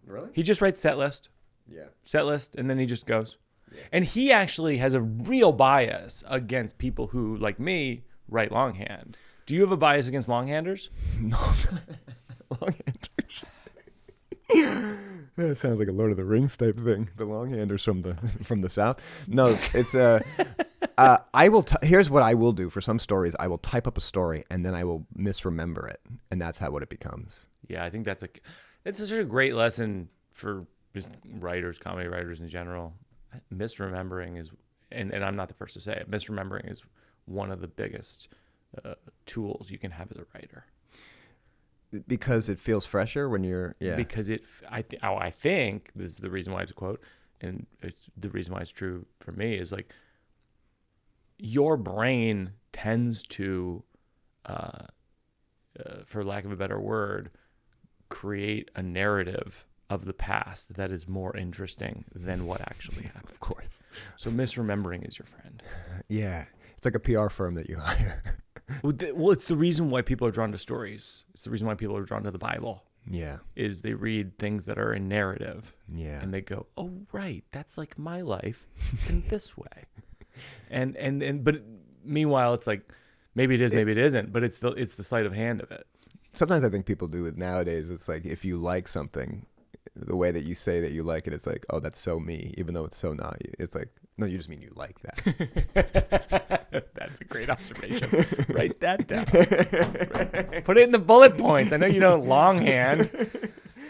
[SPEAKER 2] Really?
[SPEAKER 1] He just writes set list.
[SPEAKER 2] Yeah.
[SPEAKER 1] Set list, and then he just goes. Yeah. And he actually has a real bias against people who, like me, write longhand. Do you have a bias against longhanders?
[SPEAKER 2] No. Longhanders. That sounds like a Lord of the Rings type thing. The longhanders from the South. No, it's here's what I will do for some stories. I will type up a story and then I will misremember it, and that's what it becomes.
[SPEAKER 1] Yeah, I think that's such a great lesson for just writers, comedy writers in general. Misremembering is, and I'm not the first to say it. Misremembering is one of the biggest tools you can have as a writer.
[SPEAKER 2] Because it feels fresher when you're
[SPEAKER 1] Because I think this is the reason why it's a quote, and it's the reason why it's true for me is like your brain tends to, for lack of a better word, create a narrative of the past that is more interesting than what actually happened.
[SPEAKER 2] Of course.
[SPEAKER 1] So misremembering is your friend.
[SPEAKER 2] Yeah, it's like a PR firm that you hire.
[SPEAKER 1] Well, it's the reason why people are drawn to stories. It's the reason why people are drawn to the Bible.
[SPEAKER 2] Yeah.
[SPEAKER 1] Is they read things that are in narrative.
[SPEAKER 2] Yeah.
[SPEAKER 1] And they go, oh, right, that's like my life in this way. But meanwhile, it's like, maybe it is, maybe it isn't, but it's the sleight of hand of it.
[SPEAKER 2] Sometimes I think people do it nowadays. It's like, if you like something, the way that you say that you like it, it's like, oh, that's so me, even though it's so not. It's like, no, you just mean you like that.
[SPEAKER 1] That's a great observation. Write that down. Put it in the bullet points. I know you don't longhand.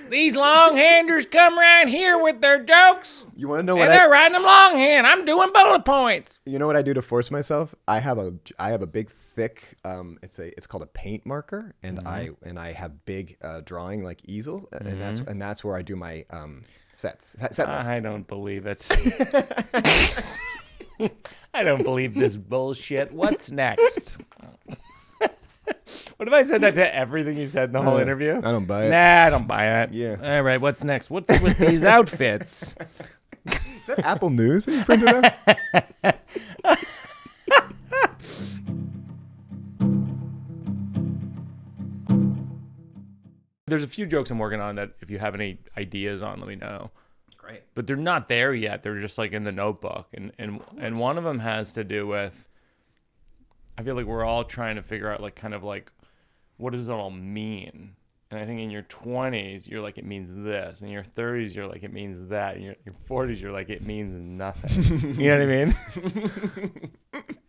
[SPEAKER 1] These longhanders come right here with their jokes.
[SPEAKER 2] You want to know what
[SPEAKER 1] they're writing them longhand. I'm doing bullet points.
[SPEAKER 2] You know what I do to force myself? I have a big thick it's called a paint marker, and I have big drawing like easel, and that's where I do my set list.
[SPEAKER 1] I don't believe it. I don't believe this bullshit. What's next? What if I said that to everything you said in the whole interview?
[SPEAKER 2] I don't buy it.
[SPEAKER 1] Nah, I don't buy it.
[SPEAKER 2] Yeah.
[SPEAKER 1] All right, what's next? What's with these outfits?
[SPEAKER 2] Is that Apple News that you printed out?
[SPEAKER 1] There's a few jokes I'm working on that if you have any ideas on, let me know.
[SPEAKER 2] Great.
[SPEAKER 1] But they're not there yet. They're just like in the notebook. And one of them has to do with, I feel like we're all trying to figure out like kind of like, what does it all mean? And I think in your 20s, you're like, it means this. In your 30s, you're like, it means that. In your 40s, you're like, it means nothing. You know what I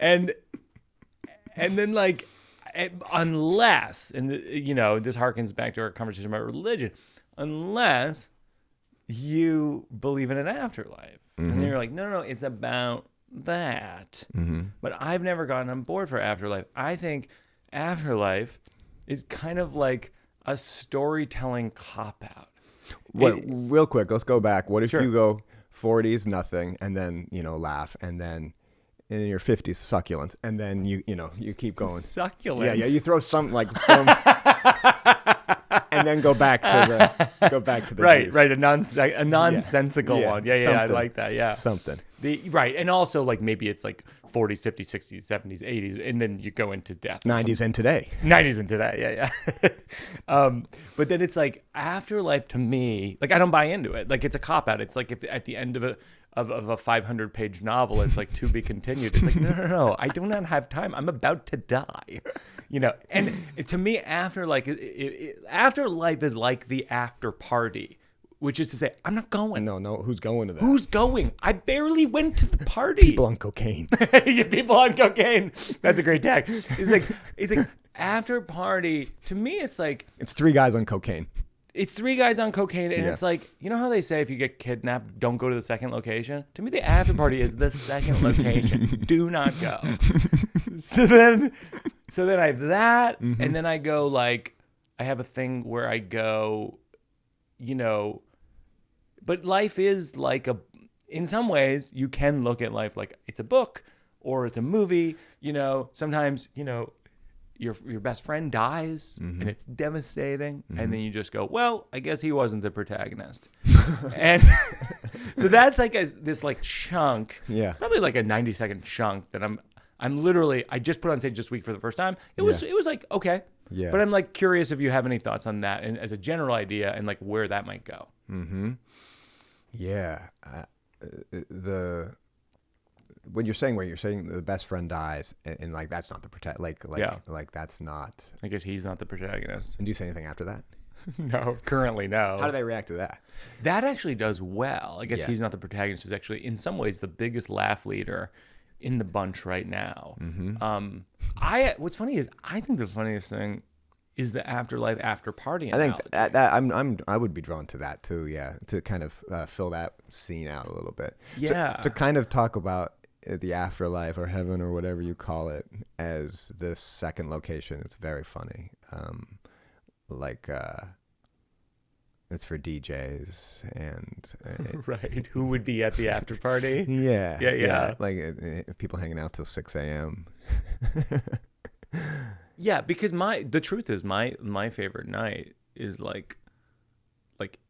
[SPEAKER 1] mean? And then like, unless, and you know, this harkens back to our conversation about religion, unless you believe in an afterlife. And then you're like, no, it's about that. But I've never gotten on board for afterlife. I think afterlife is kind of like a storytelling cop-out.
[SPEAKER 2] Real quick, let's go back. What if
[SPEAKER 1] Sure.
[SPEAKER 2] you go 40s, nothing, and then, laugh, and then in your 50s, succulent, and then you keep going.
[SPEAKER 1] Succulent?
[SPEAKER 2] Yeah, you throw some, and then go back to the
[SPEAKER 1] right,
[SPEAKER 2] G's.
[SPEAKER 1] right, a nonsensical one. Yeah, I like that, yeah.
[SPEAKER 2] Something.
[SPEAKER 1] Right, and also like maybe it's like 40s, 50s, 60s, 70s, 80s, and then you go into death.
[SPEAKER 2] 90s and today.
[SPEAKER 1] 90s and today, yeah. But then it's like afterlife to me, like I don't buy into it. Like it's a cop-out. It's like if at the end of a 500-page novel, it's like to be continued. It's like, no, I do not have time. I'm about to die. And to me, afterlife is like the after party. Which is to say, I'm not going.
[SPEAKER 2] No, who's going to that?
[SPEAKER 1] Who's going? I barely went to the party.
[SPEAKER 2] People on cocaine.
[SPEAKER 1] Yeah, people on cocaine. That's a great tag. It's like after party. To me, it's like
[SPEAKER 2] It's 3 guys on cocaine.
[SPEAKER 1] it's 3 guys on cocaine, and it's like, you know how they say if you get kidnapped, don't go to the second location? To me, the after party is the second location. Do not go. So then I have that, and then I go like, I have a thing where I go, but life is like in some ways, you can look at life like it's a book or it's a movie. Sometimes, your best friend dies and it's devastating. And then you just go, well, I guess he wasn't the protagonist. And so that's like this like chunk, probably like a 90-second chunk that I'm literally, I just put on stage this week for the first time. It was like, okay.
[SPEAKER 2] Yeah.
[SPEAKER 1] But I'm like curious if you have any thoughts on that and as a general idea and like where that might go.
[SPEAKER 2] Yeah. When you're saying the best friend dies and like that's not the like that's not.
[SPEAKER 1] I guess he's not the protagonist.
[SPEAKER 2] And do you say anything after that?
[SPEAKER 1] No, currently no.
[SPEAKER 2] How do they react to that?
[SPEAKER 1] That actually does well. I guess he's not the protagonist is actually in some ways the biggest laugh leader in the bunch right now. What's funny is I think the funniest thing is the afterlife after party analogy.
[SPEAKER 2] I think I would be drawn to that too. Yeah, to kind of fill that scene out a little bit.
[SPEAKER 1] Yeah,
[SPEAKER 2] to kind of talk about the afterlife or heaven or whatever you call it as this second location. It's very funny. It's for DJs and
[SPEAKER 1] right. Who would be at the after party?
[SPEAKER 2] Yeah. Like people hanging out till 6 a.m.
[SPEAKER 1] Yeah, because the truth is my favorite night is like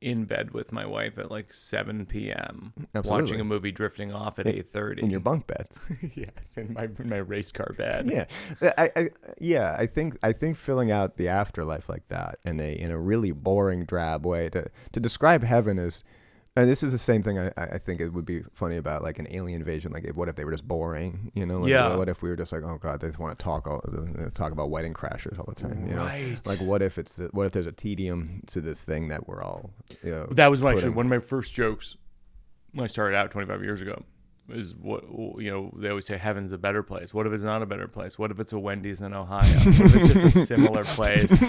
[SPEAKER 1] in bed with my wife at like 7 p.m.
[SPEAKER 2] Absolutely.
[SPEAKER 1] Watching a movie, drifting off at 8:30
[SPEAKER 2] in your bunk bed.
[SPEAKER 1] Yes, in my race car bed.
[SPEAKER 2] Yeah, I think filling out the afterlife like that in a really boring, drab way to describe heaven is. And this is the same thing I think it would be funny about like an alien invasion. Like, what if they were just boring? What if we were just like, oh god, they just want to talk about wedding crashers all the time?
[SPEAKER 1] Right.
[SPEAKER 2] Like, what if there's a tedium to this thing that we're all.
[SPEAKER 1] That was one of my first jokes when I started out 25 years ago. what, you know, they always say heaven's a better place. What if it's not a better place? What if it's a Wendy's in Ohio? What if it's just a similar place?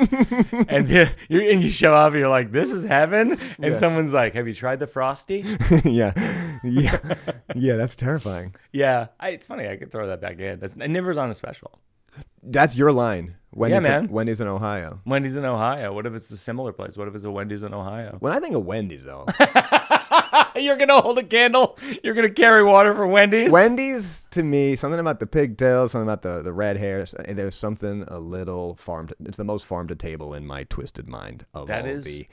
[SPEAKER 1] And you show up and you're like, this is heaven? And someone's like, have you tried the Frosty?
[SPEAKER 2] Yeah. That's terrifying.
[SPEAKER 1] Yeah. It's funny. I could throw that back in. It never's on a special.
[SPEAKER 2] That's your line. Wendy's,
[SPEAKER 1] man.
[SPEAKER 2] Wendy's in Ohio.
[SPEAKER 1] Wendy's in Ohio. What if it's a similar place? What if it's a Wendy's in Ohio?
[SPEAKER 2] When I think of Wendy's, though,
[SPEAKER 1] you're going to hold a candle? You're going to carry water for Wendy's?
[SPEAKER 2] Wendy's, to me, something about the pigtails, something about the red hair. There's something a little it's the most farm to table in my twisted mind of
[SPEAKER 1] that
[SPEAKER 2] all
[SPEAKER 1] is,
[SPEAKER 2] the...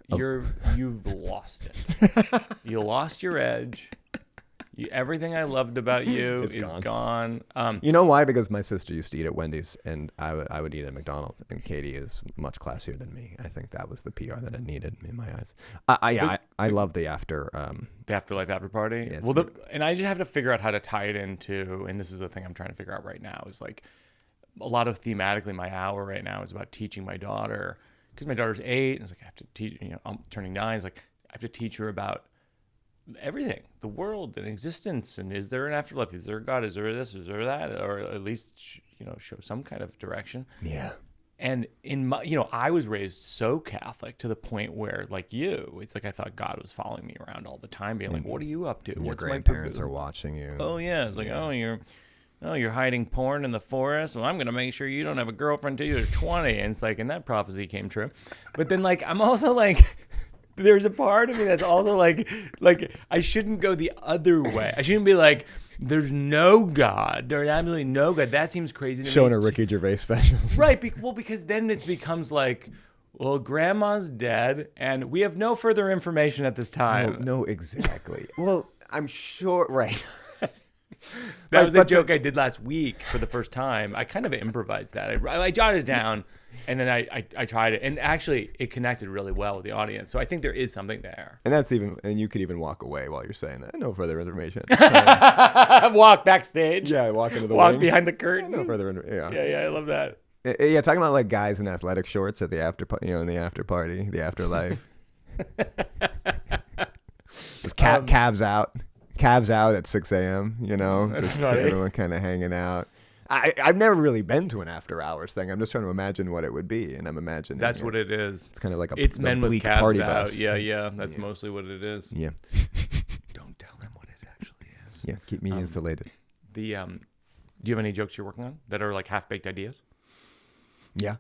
[SPEAKER 1] You've lost it. You lost your edge. Everything I loved about you is gone.
[SPEAKER 2] You know why? Because my sister used to eat at Wendy's, and I would eat at McDonald's. And Katie is much classier than me. I think that was the PR that I needed in my eyes. I love the
[SPEAKER 1] Afterlife after party.
[SPEAKER 2] Yeah,
[SPEAKER 1] well, and I just have to figure out how to tie it into. And this is the thing I'm trying to figure out right now. Is like a lot of thematically, my hour right now is about teaching my daughter, because my daughter's 8, and it's like I have to teach. You know, I'm turning 9. It's like I have to teach her about everything, the world and existence, and is there an afterlife, is there a God, is there this, is there that, or at least show some kind of direction.
[SPEAKER 2] Yeah.
[SPEAKER 1] And in my, I was raised so Catholic to the point where, like you, it's like I thought God was following me around all the time, being like, what are you up to?
[SPEAKER 2] Your grandparents are watching you.
[SPEAKER 1] Oh yeah, it's like, you're hiding porn in the forest. Well, I'm gonna make sure you don't have a girlfriend till you're 20. And it's like, and that prophecy came true. But then like I'm also like, there's a part of me that's also like I shouldn't go the other way. I shouldn't be like, there's no God. There's absolutely no God. That seems crazy to me.
[SPEAKER 2] Showing a Ricky Gervais special.
[SPEAKER 1] Right. Because then it becomes like, well, grandma's dead and we have no further information at this time.
[SPEAKER 2] No, exactly. Well, I'm sure, right.
[SPEAKER 1] That was a joke I did last week for the first time. I kind of improvised that. I jotted it down, and then I tried it, and actually it connected really well with the audience. So I think there is something there.
[SPEAKER 2] And you could even walk away while you're saying that. No further information.
[SPEAKER 1] Walk backstage.
[SPEAKER 2] Yeah, walk into the
[SPEAKER 1] walk
[SPEAKER 2] wing.
[SPEAKER 1] behind the curtain.
[SPEAKER 2] No further information.
[SPEAKER 1] Yeah, I love that.
[SPEAKER 2] Yeah, talking about like guys in athletic shorts at the in the after party, the afterlife. Just calves out. Calves out at 6 a.m., just everyone kind of hanging out. I've never really been to an after hours thing. I'm just trying to imagine what it would be, and I'm imagining
[SPEAKER 1] that's what it is.
[SPEAKER 2] It's kind of like
[SPEAKER 1] it's men with calves
[SPEAKER 2] party
[SPEAKER 1] out.
[SPEAKER 2] bus.
[SPEAKER 1] Yeah. That's mostly what it is.
[SPEAKER 2] Yeah.
[SPEAKER 1] Don't tell them what it actually is.
[SPEAKER 2] Yeah, keep me insulated.
[SPEAKER 1] Do you have any jokes you're working on that are like half-baked ideas?
[SPEAKER 2] Yeah.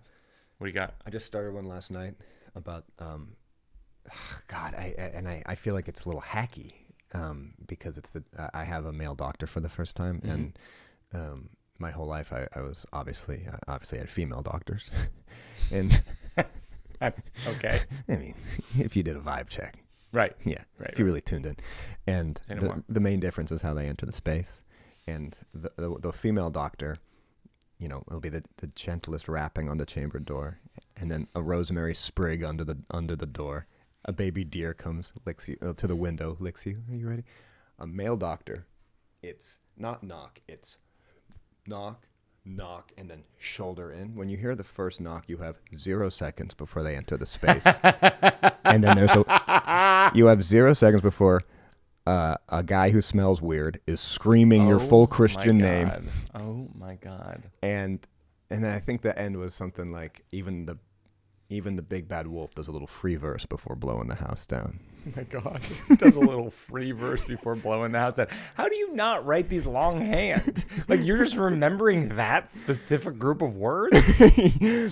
[SPEAKER 1] What do you got?
[SPEAKER 2] I just started one last night about God, I feel like it's a little hacky. Because I have a male doctor for the first time, and my whole life I was obviously I had female doctors, and
[SPEAKER 1] okay.
[SPEAKER 2] I mean, if you did a vibe check,
[SPEAKER 1] right?
[SPEAKER 2] Yeah,
[SPEAKER 1] right.
[SPEAKER 2] If you really tuned in, and the main difference is how they enter the space, and the female doctor, it'll be the gentlest rapping on the chamber door, and then a rosemary sprig under the door. A baby deer comes, licks you to the window, licks you. Are you ready? A male doctor, it's not knock, it's knock, and then shoulder in. When you hear the first knock, you have 0 seconds before they enter the space, and then you have 0 seconds before a guy who smells weird is screaming your full Christian name.
[SPEAKER 1] Oh my God!
[SPEAKER 2] And I think the end was something like even the big bad wolf does a little free verse before blowing the house down.
[SPEAKER 1] Oh my God. He does a little free verse before blowing the house down. How do you not write these longhand? Like you're just remembering that specific group of words?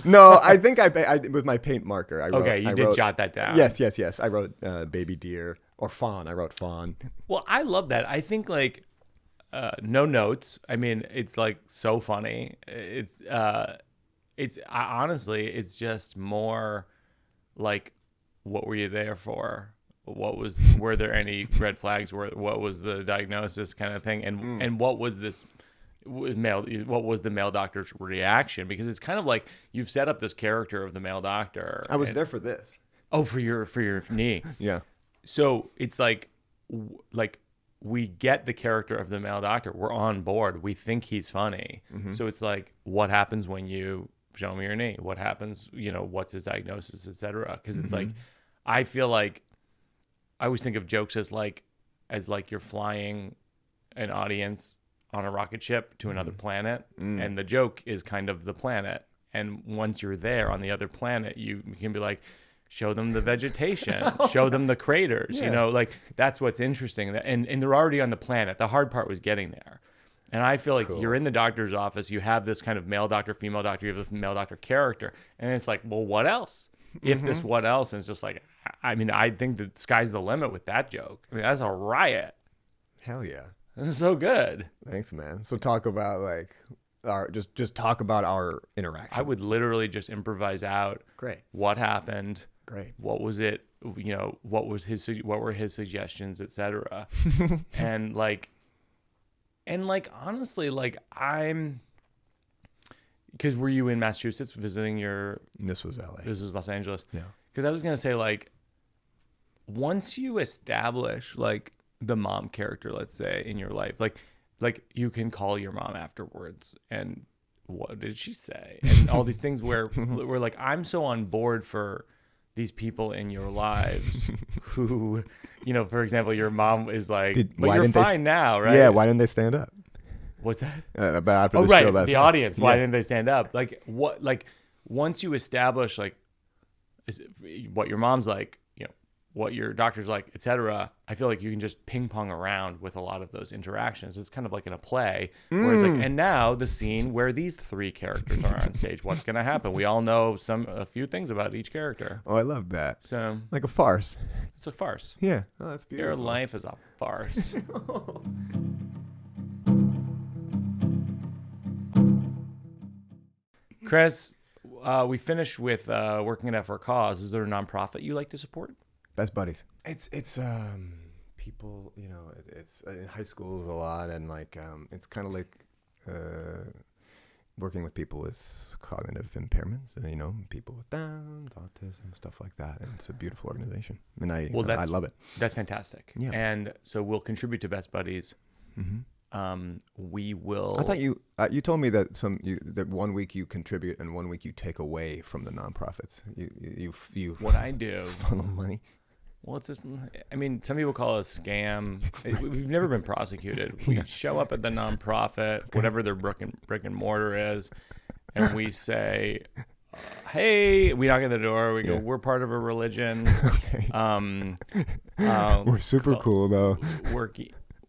[SPEAKER 2] No, I think I with my paint marker.
[SPEAKER 1] You did jot that down.
[SPEAKER 2] Yes. I wrote baby deer or fawn. I wrote fawn.
[SPEAKER 1] Well, I love that. I think like no notes. I mean, it's like so funny. Honestly, it's just more like, what were you there for? Were there any red flags? What was the diagnosis kind of thing? And what was this what was the male doctor's reaction? Because it's kind of like you've set up this character of the male doctor.
[SPEAKER 2] I was there for this.
[SPEAKER 1] Oh, for your knee.
[SPEAKER 2] Yeah.
[SPEAKER 1] So it's like we get the character of the male doctor. We're on board. We think he's funny. Mm-hmm. So it's like, what happens when you show me your knee? What happens? What's his diagnosis, etc. Because it's like, I feel like I always think of jokes as like you're flying an audience on a rocket ship to another planet, and the joke is kind of the planet. And once you're there on the other planet, you can be like, show them the vegetation, show them the craters, you know, like that's what's interesting. And they're already on the planet. The hard part was getting there. And I feel like you're in the doctor's office, you have this kind of male doctor, female doctor, you have this male doctor character. And it's like, well, what else? If this, what else? And it's just like, I mean, I think the sky's the limit with that joke. I mean, that's a riot.
[SPEAKER 2] Hell yeah.
[SPEAKER 1] It's so good.
[SPEAKER 2] Thanks, man. So talk about like our just talk about our interaction.
[SPEAKER 1] I would literally just improvise out.
[SPEAKER 2] Great.
[SPEAKER 1] What happened?
[SPEAKER 2] Great.
[SPEAKER 1] What was it? You know, what were his suggestions, etc. and honestly, like because were you in Massachusetts visiting your?
[SPEAKER 2] This was LA.
[SPEAKER 1] This was Los Angeles.
[SPEAKER 2] Yeah.
[SPEAKER 1] Because I was gonna say, like, once you establish like the mom character, let's say, in your life, like you can call your mom afterwards and what did she say, and all these things where like I'm so on board for these people in your lives who, you know, for example, your mom is like, but you're fine now, right?
[SPEAKER 2] Yeah, why didn't they stand up?
[SPEAKER 1] What's that?
[SPEAKER 2] About after the
[SPEAKER 1] right,
[SPEAKER 2] show last
[SPEAKER 1] the
[SPEAKER 2] night.
[SPEAKER 1] audience, why didn't they stand up? Like what, like once you establish like what your mom's like, you know, what your doctor's like, etc., I feel like you can just ping pong around with a lot of those interactions. It's kind of like in a play where it's like, and now the scene where these three characters are on stage, what's going to happen? We all know a few things about each character.
[SPEAKER 2] Oh, I love that.
[SPEAKER 1] So
[SPEAKER 2] like a farce.
[SPEAKER 1] it's a farce.
[SPEAKER 2] Yeah. Oh, that's beautiful.
[SPEAKER 1] Your life is a farce. Chris, we finished with working at For a Cause. Is there a nonprofit you like to support?
[SPEAKER 2] Best buddies. It's people, you know, it's in high schools a lot, and like it's kind of like working with people with cognitive impairments, you know, people with Downs, autism, stuff like that. And it's a beautiful organization, and I love it.
[SPEAKER 1] That's fantastic. Yeah. And so we'll contribute to Best Buddies. We will.
[SPEAKER 2] I thought you told me that that 1 week you contribute and 1 week you take away from the nonprofits. You
[SPEAKER 1] what I do
[SPEAKER 2] funnel money.
[SPEAKER 1] Well, it's just, I mean, some people call it a scam. We've never been prosecuted. We show up at the nonprofit, whatever their brick and mortar is, and we say, hey, we knock at the door. We go, we're part of a religion.
[SPEAKER 2] Okay. We're super cool, though.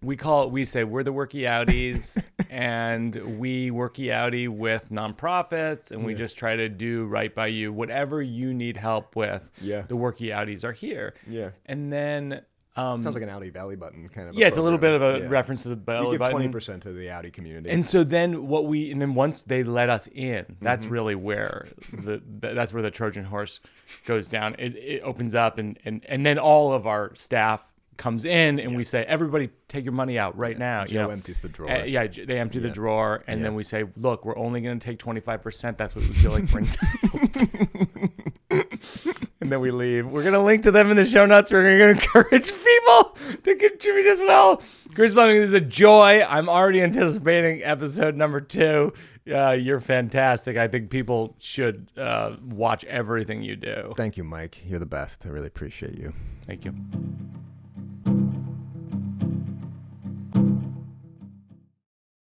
[SPEAKER 1] We say we're the worky outies, and we worky outie with nonprofits, and we just try to do right by you. Whatever you need help with, the worky outies are here. Yeah. And then
[SPEAKER 2] sounds like an Audi Valley button kind of.
[SPEAKER 1] Yeah, it's a little bit of a reference to the Valley button.
[SPEAKER 2] You give 20% to the Audi community.
[SPEAKER 1] And so then once they let us in, that's really where that's where the Trojan horse goes down. It opens up, and then all of our staff comes in, and we say, everybody take your money out right now.
[SPEAKER 2] Joe empties the drawer.
[SPEAKER 1] They empty the drawer, and then we say, look, we're only going to take 25%. That's what we feel like we're entitled to. And then we leave. We're going to link to them in the show notes. We're going to encourage people to contribute as well. Chris Fleming, this is a joy. I'm already anticipating episode number 2. You're fantastic. I think people should watch everything you do.
[SPEAKER 2] Thank you, Mike. You're the best. I really appreciate you.
[SPEAKER 1] Thank you.